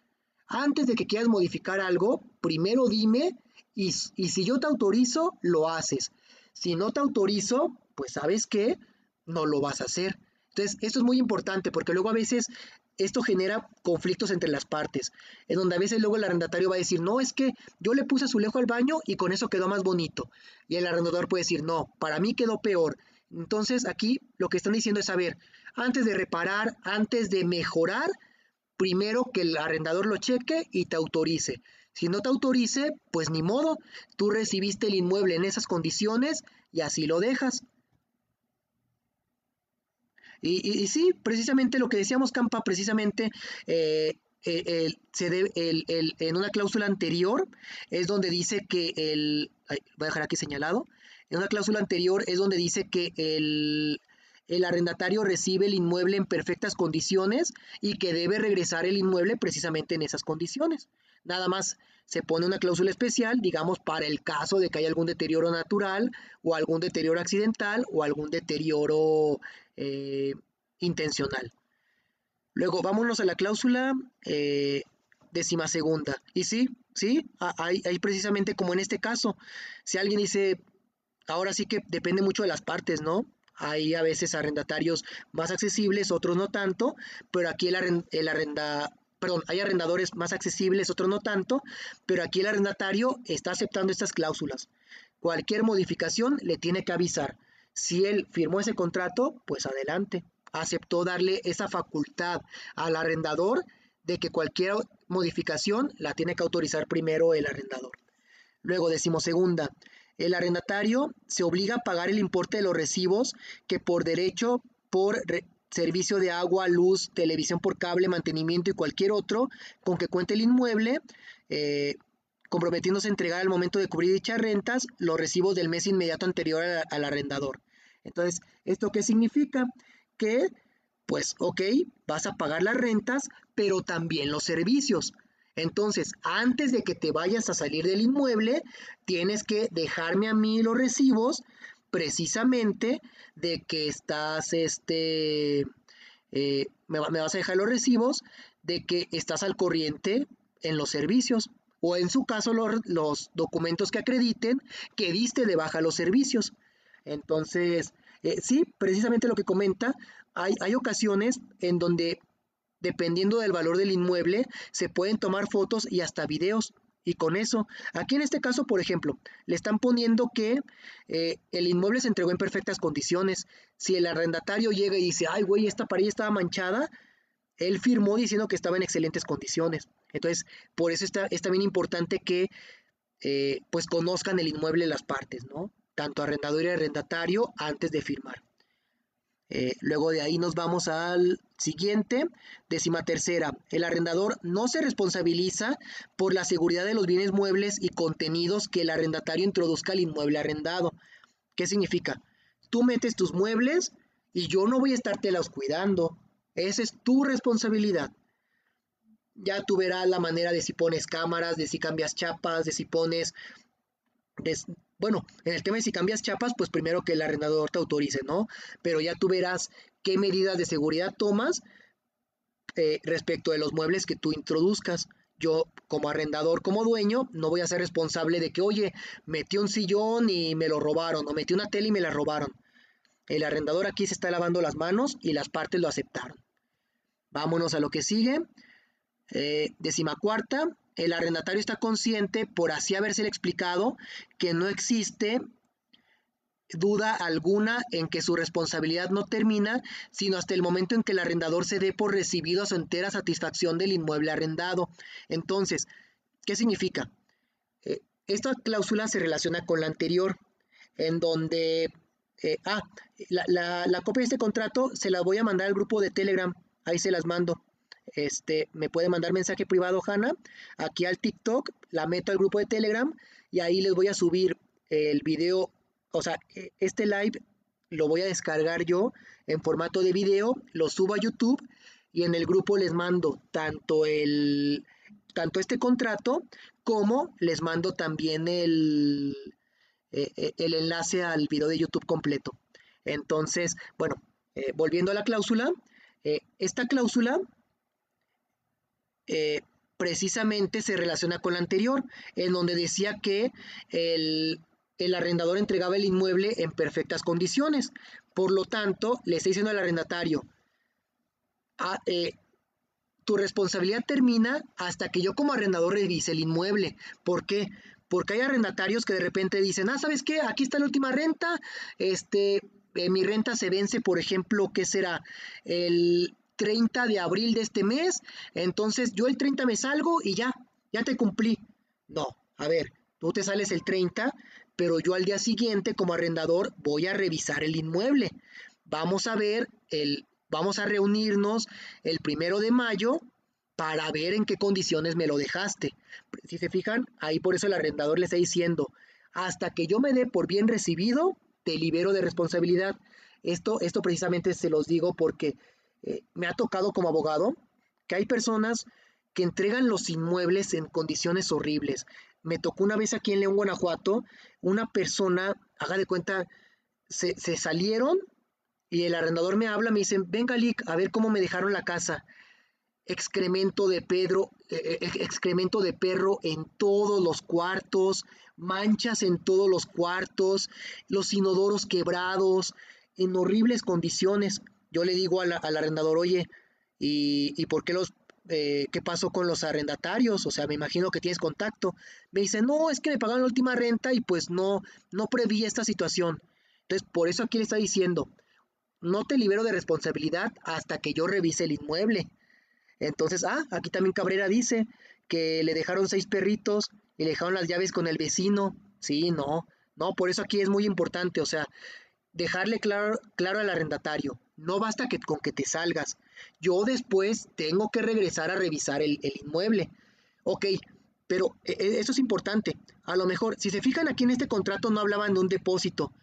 antes de que quieras modificar algo, primero dime y si yo te autorizo, lo haces. Si no te autorizo, pues sabes qué, no lo vas a hacer. Entonces, esto es muy importante porque luego a veces esto genera conflictos entre las partes, en donde a veces luego el arrendatario va a decir, no, es que yo le puse azulejo al baño y con eso quedó más bonito. Y el arrendador puede decir, no, para mí quedó peor. Entonces, aquí lo que están diciendo es, a ver, antes de reparar, antes de mejorar, primero que el arrendador lo cheque y te autorice. Si no te autorice, pues ni modo, tú recibiste el inmueble en esas condiciones y así lo dejas. Y sí, precisamente lo que decíamos, Campa, precisamente en una cláusula anterior es donde dice que voy a dejar aquí señalado, en una cláusula anterior es donde dice que el arrendatario recibe el inmueble en perfectas condiciones y que debe regresar el inmueble precisamente en esas condiciones. Nada más se pone una cláusula especial, digamos, para el caso de que haya algún deterioro natural o algún deterioro accidental o algún deterioro eh, intencional. Luego, vámonos a la cláusula 12ª. Y sí, hay precisamente como en este caso, si alguien dice, ahora sí que depende mucho de las partes, ¿no? Hay a veces arrendatarios más accesibles, otros no tanto, pero aquí hay arrendadores más accesibles, otros no tanto, pero aquí el arrendatario está aceptando estas cláusulas. Cualquier modificación le tiene que avisar. Si él firmó ese contrato, pues adelante. Aceptó darle esa facultad al arrendador de que cualquier modificación la tiene que autorizar primero el arrendador. Luego, 12ª, el arrendatario se obliga a pagar el importe de los recibos que por derecho, por servicio de agua, luz, televisión por cable, mantenimiento y cualquier otro con que cuente el inmueble, comprometiéndose a entregar al momento de cubrir dichas rentas los recibos del mes inmediato anterior al arrendador. Entonces, ¿esto qué significa? Que, pues, ok, vas a pagar las rentas, pero también los servicios. Entonces, antes de que te vayas a salir del inmueble, tienes que dejarme a mí los recibos precisamente de que estás, me vas a dejar los recibos de que estás al corriente en los servicios o en su caso los documentos que acrediten que diste de baja los servicios. Entonces, sí, precisamente lo que comenta, hay ocasiones en donde dependiendo del valor del inmueble, se pueden tomar fotos y hasta videos. Y con eso, aquí en este caso, por ejemplo, le están poniendo que el inmueble se entregó en perfectas condiciones. Si el arrendatario llega y dice, ay, güey, esta pared estaba manchada, él firmó diciendo que estaba en excelentes condiciones. Entonces, por eso es también importante que pues conozcan el inmueble las partes, ¿no? Tanto arrendador y arrendatario antes de firmar. Luego de ahí nos vamos al siguiente, 13ª. El arrendador no se responsabiliza por la seguridad de los bienes muebles y contenidos que el arrendatario introduzca al inmueble arrendado. ¿Qué significa? Tú metes tus muebles y yo no voy a estártelos cuidando. Esa es tu responsabilidad. Ya tú verás la manera de si pones cámaras, de si cambias chapas, de si pones bueno, en el tema de si cambias chapas, pues primero que el arrendador te autorice, ¿no? Pero ya tú verás qué medidas de seguridad tomas respecto de los muebles que tú introduzcas. Yo como arrendador, como dueño, no voy a ser responsable de que, oye, metí un sillón y me lo robaron, o metí una tele y me la robaron. El arrendador aquí se está lavando las manos y las partes lo aceptaron. Vámonos a lo que sigue. 14ª, el arrendatario está consciente, por así habérsele explicado, que no existe duda alguna en que su responsabilidad no termina, sino hasta el momento en que el arrendador se dé por recibido a su entera satisfacción del inmueble arrendado. Entonces, ¿qué significa? Esta cláusula se relaciona con la anterior, en donde, la copia de este contrato se la voy a mandar al grupo de Telegram, ahí se las mando. Me puede mandar mensaje privado Hanna, aquí al TikTok, la meto al grupo de Telegram y ahí les voy a subir el video, o sea, este live lo voy a descargar yo en formato de video, lo subo a YouTube y en el grupo les mando tanto este contrato como les mando también el enlace al video de YouTube completo. Entonces, bueno, volviendo a la cláusula, esta cláusula precisamente se relaciona con la anterior, en donde decía que el arrendador entregaba el inmueble en perfectas condiciones. Por lo tanto, le está diciendo al arrendatario, tu responsabilidad termina hasta que yo como arrendador revise el inmueble. ¿Por qué? Porque hay arrendatarios que de repente dicen, ¿sabes qué? Aquí está la última renta, mi renta se vence, por ejemplo, ¿qué será? El 30 de abril de este mes, entonces yo el 30 me salgo y ya te cumplí. No, a ver, tú te sales el 30, pero yo al día siguiente como arrendador voy a revisar el inmueble. Vamos a reunirnos el 1 de mayo para ver en qué condiciones me lo dejaste. Si se fijan, ahí por eso el arrendador le está diciendo, hasta que yo me dé por bien recibido, te libero de responsabilidad. Esto precisamente se los digo porque me ha tocado como abogado que hay personas que entregan los inmuebles en condiciones horribles. Me tocó una vez aquí en León, Guanajuato, una persona, haga de cuenta, se salieron y el arrendador me habla, me dice, venga Lick, a ver cómo me dejaron la casa. Excremento de perro en todos los cuartos, manchas en todos los cuartos, los inodoros quebrados, en horribles condiciones. Yo le digo al arrendador, oye, ¿y por qué qué pasó con los arrendatarios? O sea, me imagino que tienes contacto. Me dice, no, es que me pagaron la última renta y pues no preví esta situación. Entonces, por eso aquí le está diciendo, no te libero de responsabilidad hasta que yo revise el inmueble. Entonces, aquí también Cabrera dice que le dejaron 6 perritos y le dejaron las llaves con el vecino. Sí, no, por eso aquí es muy importante, o sea, dejarle claro al arrendatario, no basta con que te salgas, yo después tengo que regresar a revisar el inmueble. Ok, pero eso es importante. A lo mejor, si se fijan aquí en este contrato no hablaban de un depósito,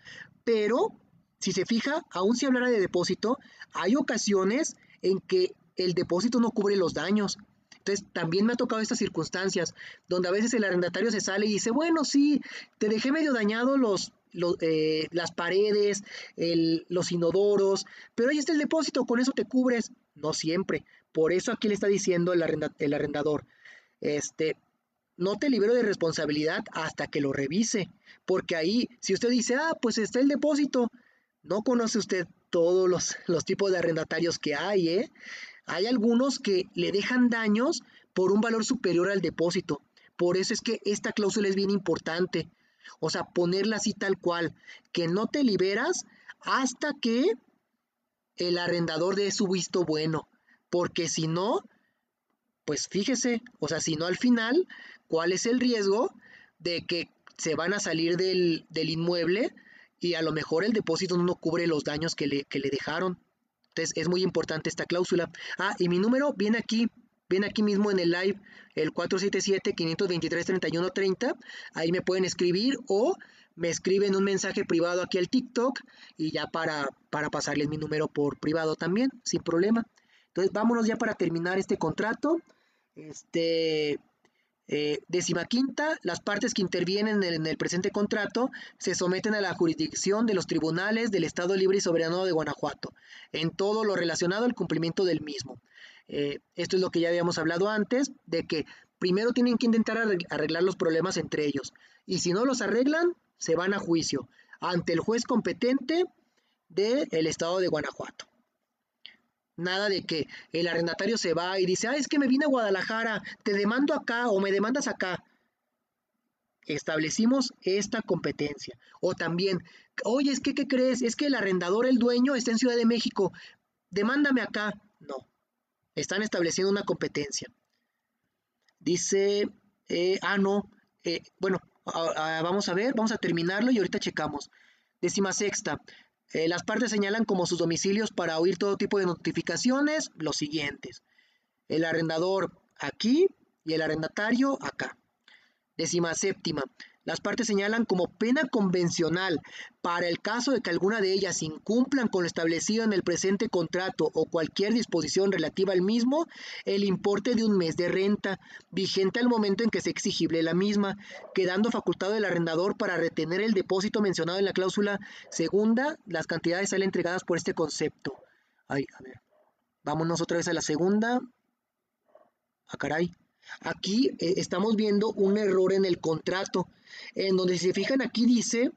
pero si se fija, aún si hablara de depósito, hay ocasiones en que el depósito no cubre los daños. Entonces, también me ha tocado estas circunstancias, donde a veces el arrendatario se sale y dice, bueno, sí, te dejé medio dañado las paredes, los inodoros, pero ahí está el depósito, con eso te cubres. No siempre. Por eso aquí le está diciendo el arrendador, este, no te libero de responsabilidad hasta que lo revise, porque ahí, si usted dice, ah, pues está el depósito, no conoce usted todos los tipos de arrendatarios que hay, ¿eh? Hay algunos que le dejan daños por un valor superior al depósito. Por eso es que esta cláusula es bien importante. O sea, ponerla así tal cual, que no te liberas hasta que el arrendador dé su visto bueno. Porque si no, pues fíjese, o sea, si no al final, ¿cuál es el riesgo de que se van a salir del inmueble y a lo mejor el depósito no cubre los daños que le dejaron? Entonces es muy importante esta cláusula. Ah, y mi número viene aquí mismo en el live, el 477-523-3130. Ahí me pueden escribir o me escriben un mensaje privado aquí al TikTok y ya para pasarles mi número por privado también, sin problema. Entonces vámonos ya para terminar este contrato. Este, 15ª, las partes que intervienen en el presente contrato se someten a la jurisdicción de los tribunales del Estado Libre y Soberano de Guanajuato, en todo lo relacionado al cumplimiento del mismo. Esto es lo que ya habíamos hablado antes, de que primero tienen que intentar arreglar los problemas entre ellos, y si no los arreglan, se van a juicio ante el juez competente del Estado de Guanajuato. Nada de que el arrendatario se va y dice, ah, es que me vine a Guadalajara, te demando acá o me demandas acá. Establecimos esta competencia. O también, oye, es que, ¿qué crees? Es que el arrendador, el dueño, está en Ciudad de México, demándame acá. No, están estableciendo una competencia. Dice, no, bueno, vamos a ver, vamos a terminarlo y ahorita checamos. 16ª, las partes señalan como sus domicilios para oír todo tipo de notificaciones los siguientes. El arrendador aquí y el arrendatario acá. 17ª, las partes señalan como pena convencional para el caso de que alguna de ellas incumplan con lo establecido en el presente contrato o cualquier disposición relativa al mismo, el importe de un mes de renta, vigente al momento en que sea exigible la misma, quedando facultado el arrendador para retener el depósito mencionado en la cláusula segunda, las cantidades salen entregadas por este concepto. Ay, a ver, vámonos otra vez a la segunda. Caray. Aquí estamos viendo un error en el contrato, en donde si se fijan aquí dice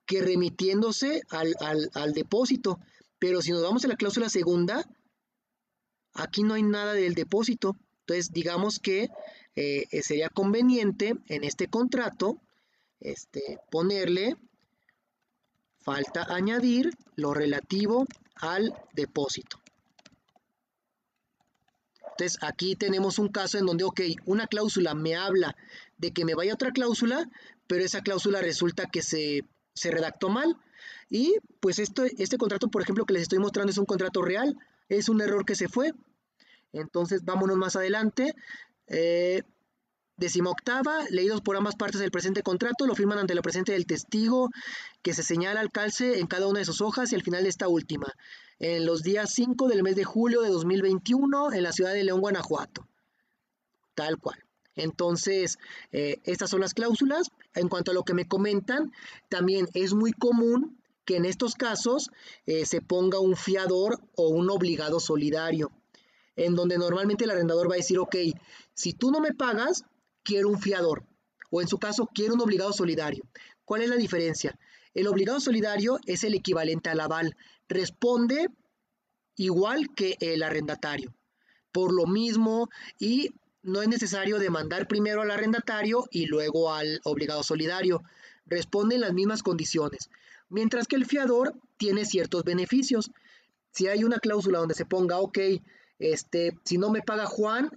que remitiéndose al depósito, pero si nos vamos a la cláusula segunda, aquí no hay nada del depósito. Entonces digamos que sería conveniente en este contrato ponerle falta añadir lo relativo al depósito. Entonces aquí tenemos un caso en donde, ok, una cláusula me habla de que me vaya otra cláusula, pero esa cláusula resulta que se redactó mal. Y pues este contrato, por ejemplo, que les estoy mostrando es un contrato real, es un error que se fue. Entonces vámonos más adelante. 18ª, leídos por ambas partes del presente contrato, lo firman ante la presencia del testigo que se señala al calce en cada una de sus hojas y al final de esta última, en los días 5 del mes de julio de 2021 en la ciudad de León, Guanajuato. Tal cual. Entonces, estas son las cláusulas. En cuanto a lo que me comentan, también es muy común que en estos casos se ponga un fiador o un obligado solidario, en donde normalmente el arrendador va a decir, ok, si tú no me pagas, quiero un fiador, o en su caso, quiero un obligado solidario. ¿Cuál es la diferencia? El obligado solidario es el equivalente al aval, responde igual que el arrendatario, por lo mismo, y no es necesario demandar primero al arrendatario y luego al obligado solidario, responde en las mismas condiciones, mientras que el fiador tiene ciertos beneficios. Si hay una cláusula donde se ponga, ok, si no me paga Juan,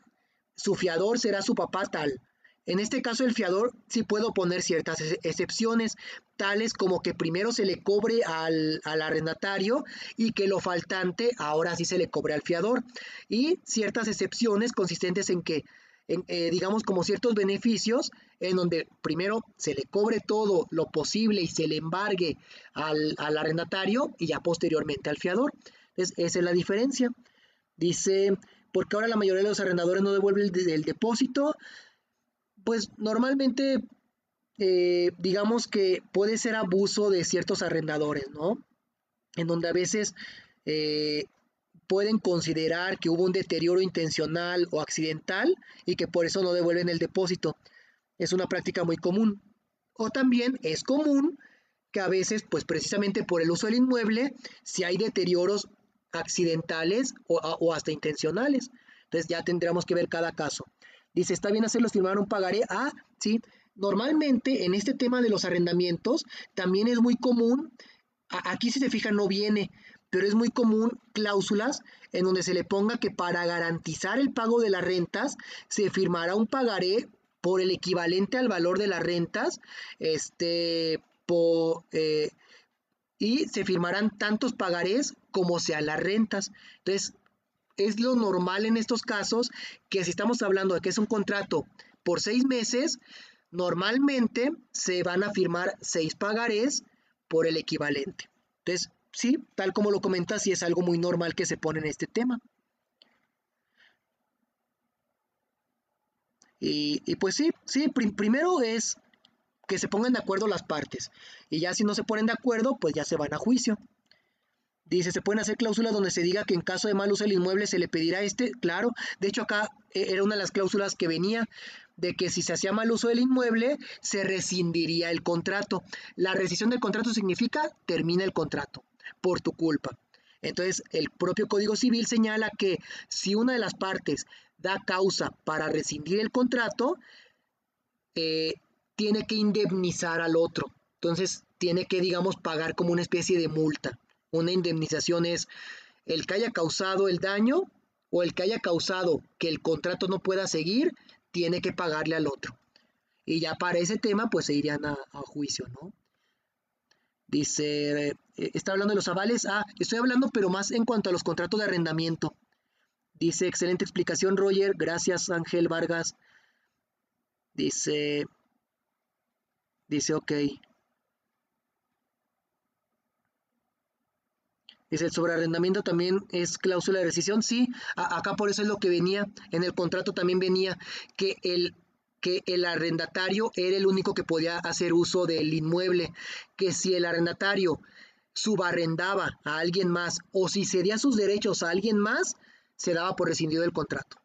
su fiador será su papá tal. En este caso el fiador sí puedo poner ciertas excepciones, tales como que primero se le cobre al arrendatario y que lo faltante ahora sí se le cobre al fiador. Y ciertas excepciones consistentes en que, digamos, como ciertos beneficios, en donde primero se le cobre todo lo posible y se le embargue al arrendatario y ya posteriormente al fiador. Entonces, esa es la diferencia. Dice, porque ahora la mayoría de los arrendadores no devuelven el depósito. Pues normalmente digamos que puede ser abuso de ciertos arrendadores, ¿no? En donde a veces eh, pueden considerar que hubo un deterioro intencional o accidental y que por eso no devuelven el depósito. Es una práctica muy común. O también es común que a veces, pues precisamente por el uso del inmueble, si hay deterioros accidentales o hasta intencionales. Entonces ya tendríamos que ver cada caso. Dice, ¿está bien hacerlos firmar un pagaré? Ah, sí. Normalmente en este tema de los arrendamientos también es muy común, aquí si se fijan no viene, pero es muy común cláusulas en donde se le ponga que para garantizar el pago de las rentas se firmará un pagaré por el equivalente al valor de las rentas, por, y se firmarán tantos pagarés como sean las rentas. Entonces, es lo normal en estos casos que si estamos hablando de que es un contrato por 6 meses, normalmente se van a firmar 6 pagarés por el equivalente. Entonces, sí, tal como lo comentas, sí es algo muy normal que se pone en este tema. Y pues sí, sí, primero es que se pongan de acuerdo las partes. Y ya si no se ponen de acuerdo, pues ya se van a juicio. Dice, ¿se pueden hacer cláusulas donde se diga que en caso de mal uso del inmueble se le pedirá Claro, de hecho acá era una de las cláusulas que venía de que si se hacía mal uso del inmueble, se rescindiría el contrato. La rescisión del contrato significa termina el contrato por tu culpa. Entonces, el propio Código Civil señala que si una de las partes da causa para rescindir el contrato, eh, tiene que indemnizar al otro. Entonces, tiene que, digamos, pagar como una especie de multa. Una indemnización es el que haya causado el daño o el que haya causado que el contrato no pueda seguir, tiene que pagarle al otro. Y ya para ese tema, pues se irían a juicio, ¿no? Dice, está hablando de los avales. Ah, estoy hablando, pero más en cuanto a los contratos de arrendamiento. Dice, excelente explicación, Roger. Gracias, Ángel Vargas. Dice, ok. Dice, el sobrearrendamiento también es cláusula de rescisión. Sí, acá por eso es lo que venía. En el contrato también venía que el arrendatario era el único que podía hacer uso del inmueble. Que si el arrendatario subarrendaba a alguien más o si cedía sus derechos a alguien más, se daba por rescindido el contrato.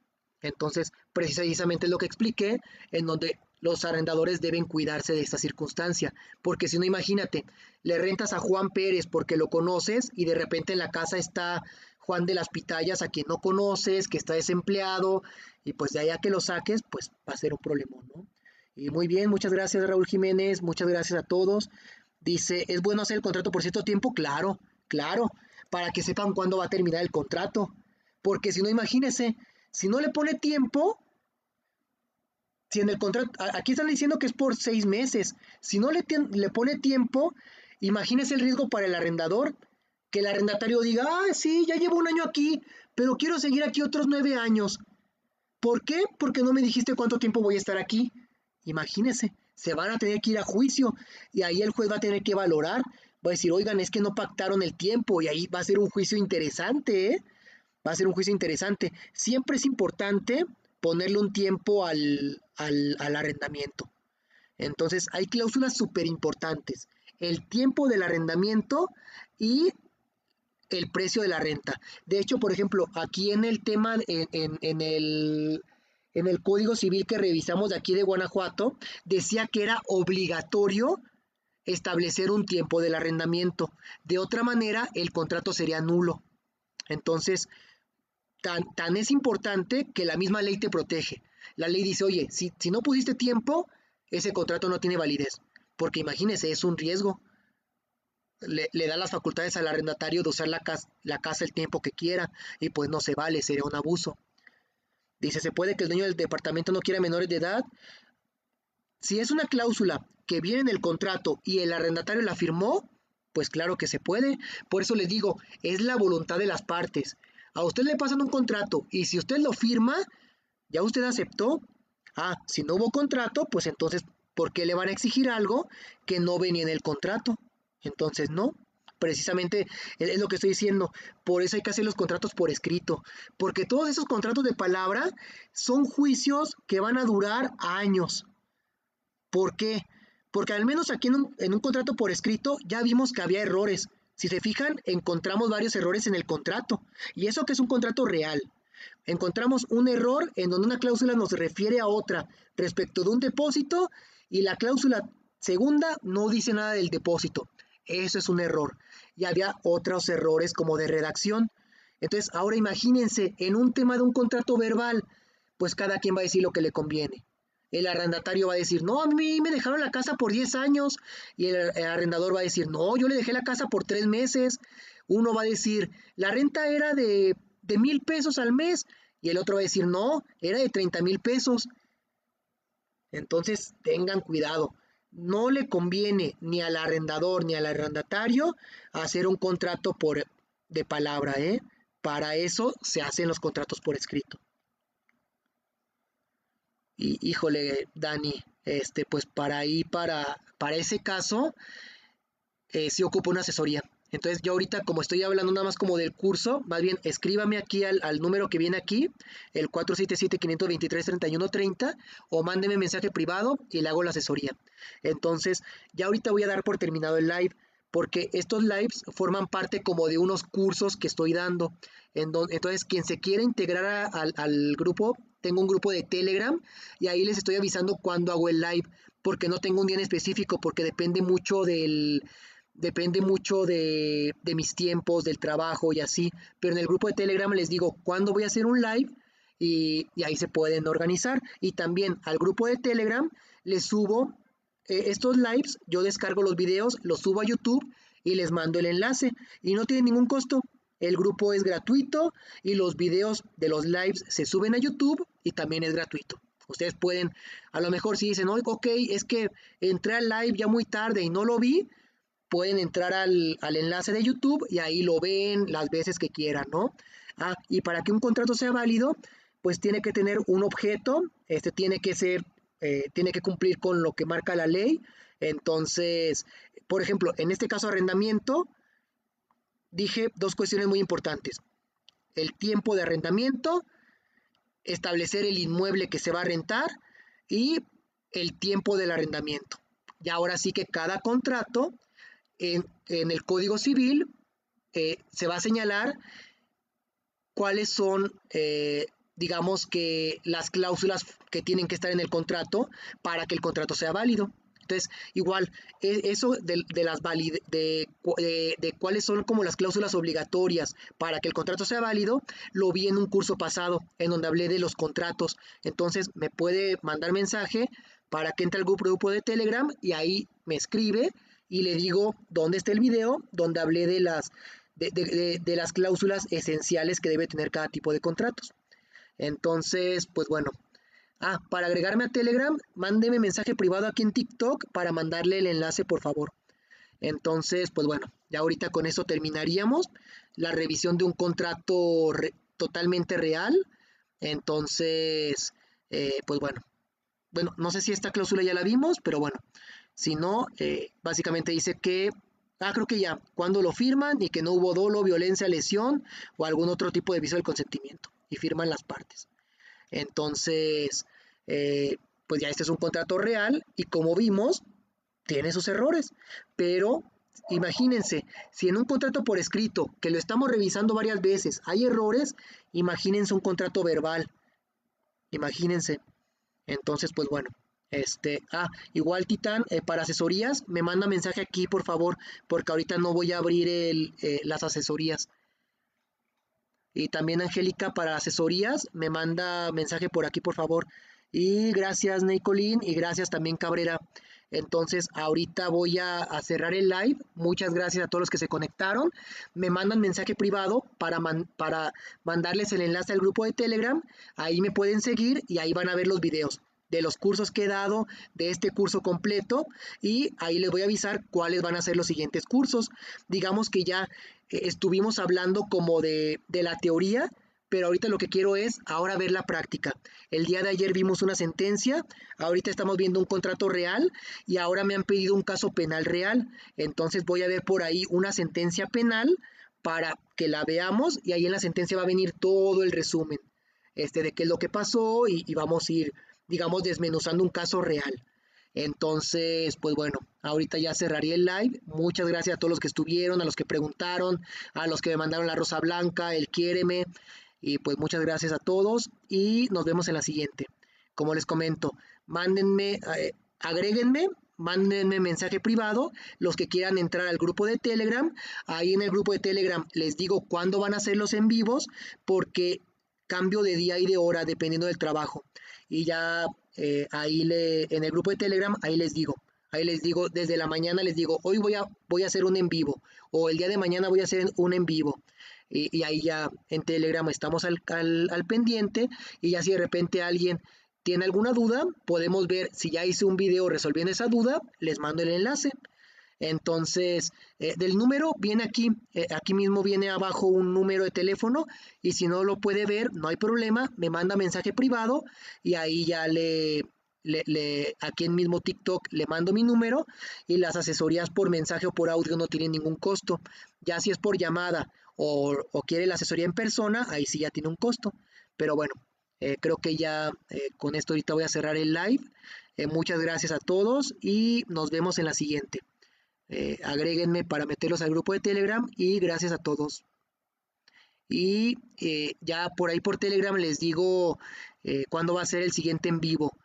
Entonces, precisamente es lo que expliqué, en donde los arrendadores deben cuidarse de esta circunstancia, porque si no, imagínate, le rentas a Juan Pérez porque lo conoces y de repente en la casa está Juan de las Pitayas a quien no conoces, que está desempleado, y pues de allá que lo saques, pues va a ser un problema, ¿no? Y muy bien, muchas gracias Raúl Jiménez, muchas gracias a todos. Dice, ¿es bueno hacer el contrato por cierto tiempo? Claro, claro, para que sepan cuándo va a terminar el contrato. Porque si no, imagínense, si no le pone tiempo, si en el contrato, aquí están diciendo que es por 6 meses, si no le pone tiempo, imagínese el riesgo para el arrendador, que el arrendatario diga, ah, sí, ya llevo un año aquí, pero quiero seguir aquí otros 9 años. ¿Por qué? Porque no me dijiste cuánto tiempo voy a estar aquí. Imagínese, se van a tener que ir a juicio y ahí el juez va a tener que valorar, va a decir, oigan, es que no pactaron el tiempo y ahí va a ser un juicio interesante, ¿eh? Va a ser un juicio interesante. Siempre es importante ponerle un tiempo al arrendamiento. Entonces, hay cláusulas súper importantes. El tiempo del arrendamiento y el precio de la renta. De hecho, por ejemplo, aquí en el tema, en el Código Civil que revisamos de aquí de Guanajuato, decía que era obligatorio establecer un tiempo del arrendamiento. De otra manera, el contrato sería nulo. Entonces, tan es importante que la misma ley te protege. La ley dice, oye, si no pusiste tiempo, ese contrato no tiene validez. Porque imagínese, es un riesgo. Le da las facultades al arrendatario de usar la casa el tiempo que quiera y pues no se vale, sería un abuso. Dice, ¿se puede que el dueño del departamento no quiera menores de edad? Si es una cláusula que viene en el contrato y el arrendatario la firmó, pues claro que se puede. Por eso les digo, es la voluntad de las partes. A usted le pasan un contrato y si usted lo firma, ya usted aceptó. Ah, si no hubo contrato, pues entonces, ¿por qué le van a exigir algo que no venía en el contrato? Entonces, no. precisamente es lo que estoy diciendo. Por eso hay que hacer los contratos por escrito, porque todos esos contratos de palabra son juicios que van a durar años. ¿Por qué? Porque al menos aquí en un contrato por escrito ya vimos que había errores. Si se fijan, encontramos varios errores en el contrato. Y eso que es un contrato real. Encontramos un error en donde una cláusula nos refiere a otra respecto de un depósito y la cláusula segunda no dice nada del depósito. Eso es un error. Y había otros errores como de redacción. Entonces, ahora imagínense, en un tema de un contrato verbal, pues cada quien va a decir lo que le conviene. El arrendatario va a decir, no, a mí me dejaron la casa por 10 años. Y el arrendador va a decir, no, yo le dejé la casa por 3 meses. Uno va a decir, la renta era de 1,000 pesos al mes. Y el otro va a decir, no, era de 30,000 pesos. Entonces, tengan cuidado. No le conviene ni al arrendador ni al arrendatario hacer un contrato de palabra, ¿eh? Para eso se hacen los contratos por escrito. Y híjole, Dani, pues para ese caso, sí ocupa una asesoría. Entonces yo ahorita, como estoy hablando nada más como del curso, más bien escríbame aquí al número que viene aquí, el 477-523-3130, o mándeme mensaje privado y le hago la asesoría. Entonces, ya ahorita voy a dar por terminado el live, porque estos lives forman parte como de unos cursos que estoy dando. Entonces, quien se quiera integrar al grupo, tengo un grupo de Telegram y ahí les estoy avisando cuando hago el live, porque no tengo un día en específico, porque depende mucho de mis tiempos, del trabajo y así, pero en el grupo de Telegram les digo cuándo voy a hacer un live y ahí se pueden organizar. Y también al grupo de Telegram les subo estos lives, yo descargo los videos, los subo a YouTube y les mando el enlace y no tiene ningún costo. El grupo es gratuito y los videos de los lives se suben a YouTube y también es gratuito. Ustedes pueden, a lo mejor si dicen, oh, ok, es que entré al live ya muy tarde y no lo vi, pueden entrar al enlace de YouTube y ahí lo ven las veces que quieran, ¿no? Y para que un contrato sea válido, pues tiene que tener un objeto, tiene que cumplir con lo que marca la ley. Entonces, por ejemplo, en este caso arrendamiento, dije dos cuestiones muy importantes. El tiempo de arrendamiento, establecer el inmueble que se va a rentar y el tiempo del arrendamiento. Y ahora sí que cada contrato en el Código Civil se va a señalar cuáles son, digamos que las cláusulas que tienen que estar en el contrato para que el contrato sea válido. Entonces, igual, eso de cuáles son como las cláusulas obligatorias para que el contrato sea válido, lo vi en un curso pasado, en donde hablé de los contratos. Entonces, me puede mandar mensaje para que entre al grupo de Telegram y ahí me escribe y le digo dónde está el video, donde hablé de las cláusulas esenciales que debe tener cada tipo de contratos. Entonces, pues bueno. Para agregarme a Telegram, mándeme mensaje privado aquí en TikTok para mandarle el enlace, por favor. Entonces, pues bueno, ya ahorita con eso terminaríamos la revisión de un contrato totalmente real. Entonces, pues bueno. Bueno, no sé si esta cláusula ya la vimos, pero bueno, si no, básicamente dice que, creo que ya, cuando lo firman y que no hubo dolo, violencia, lesión o algún otro tipo de aviso del consentimiento y firman las partes. Entonces, pues ya este es un contrato real y como vimos, tiene sus errores. Pero imagínense, si en un contrato por escrito, que lo estamos revisando varias veces, hay errores, imagínense un contrato verbal. Imagínense. Entonces, pues bueno. Igual Titán, para asesorías, me manda mensaje aquí, por favor, porque ahorita no voy a abrir las asesorías. Y también Angélica para asesorías, me manda mensaje por aquí, por favor. Y gracias, Nicolín, y gracias también, Cabrera. Entonces, ahorita voy a cerrar el live. Muchas gracias a todos los que se conectaron. Me mandan mensaje privado para mandarles el enlace al grupo de Telegram. Ahí me pueden seguir y ahí van a ver los videos de los cursos que he dado, de este curso completo, y ahí les voy a avisar cuáles van a ser los siguientes cursos. Digamos que ya estuvimos hablando como de la teoría, pero ahorita lo que quiero es ahora ver la práctica. El día de ayer vimos una sentencia, ahorita estamos viendo un contrato real y ahora me han pedido un caso penal real. Entonces voy a ver por ahí una sentencia penal para que la veamos y ahí en la sentencia va a venir todo el resumen de qué es lo que pasó y vamos a ir, digamos, desmenuzando un caso real. Entonces, pues bueno, ahorita ya cerraría el live. Muchas gracias a todos los que estuvieron, a los que preguntaron, a los que me mandaron la rosa blanca, el quiéreme. Y pues muchas gracias a todos y nos vemos en la siguiente. Como les comento, mándenme, agréguenme, mándenme mensaje privado, los que quieran entrar al grupo de Telegram. Ahí en el grupo de Telegram les digo cuándo van a ser los en vivos, porque cambio de día y de hora dependiendo del trabajo. Y ya en el grupo de Telegram, ahí les digo, desde la mañana les digo, hoy voy a hacer un en vivo, o el día de mañana voy a hacer un en vivo. Y ahí ya en Telegram estamos al pendiente, y ya si de repente alguien tiene alguna duda, podemos ver si ya hice un video resolviendo esa duda, les mando el enlace. Entonces, del número viene aquí mismo viene abajo un número de teléfono, y si no lo puede ver, no hay problema, me manda mensaje privado y ahí ya aquí en mismo TikTok le mando mi número, y las asesorías por mensaje o por audio no tienen ningún costo. Ya si es por llamada o quiere la asesoría en persona, ahí sí ya tiene un costo. Pero bueno, creo que ya con esto ahorita voy a cerrar el live. Muchas gracias a todos y nos vemos en la siguiente. Agréguenme para meterlos al grupo de Telegram y gracias a todos. Y ya por ahí por Telegram les digo cuándo va a ser el siguiente en vivo.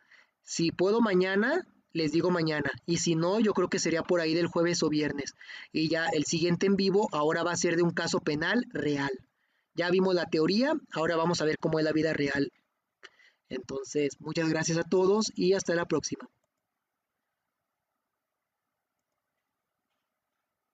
Si puedo mañana, les digo mañana. Y si no, yo creo que sería por ahí del jueves o viernes. Y ya el siguiente en vivo ahora va a ser de un caso penal real. Ya vimos la teoría, ahora vamos a ver cómo es la vida real. Entonces, muchas gracias a todos y hasta la próxima.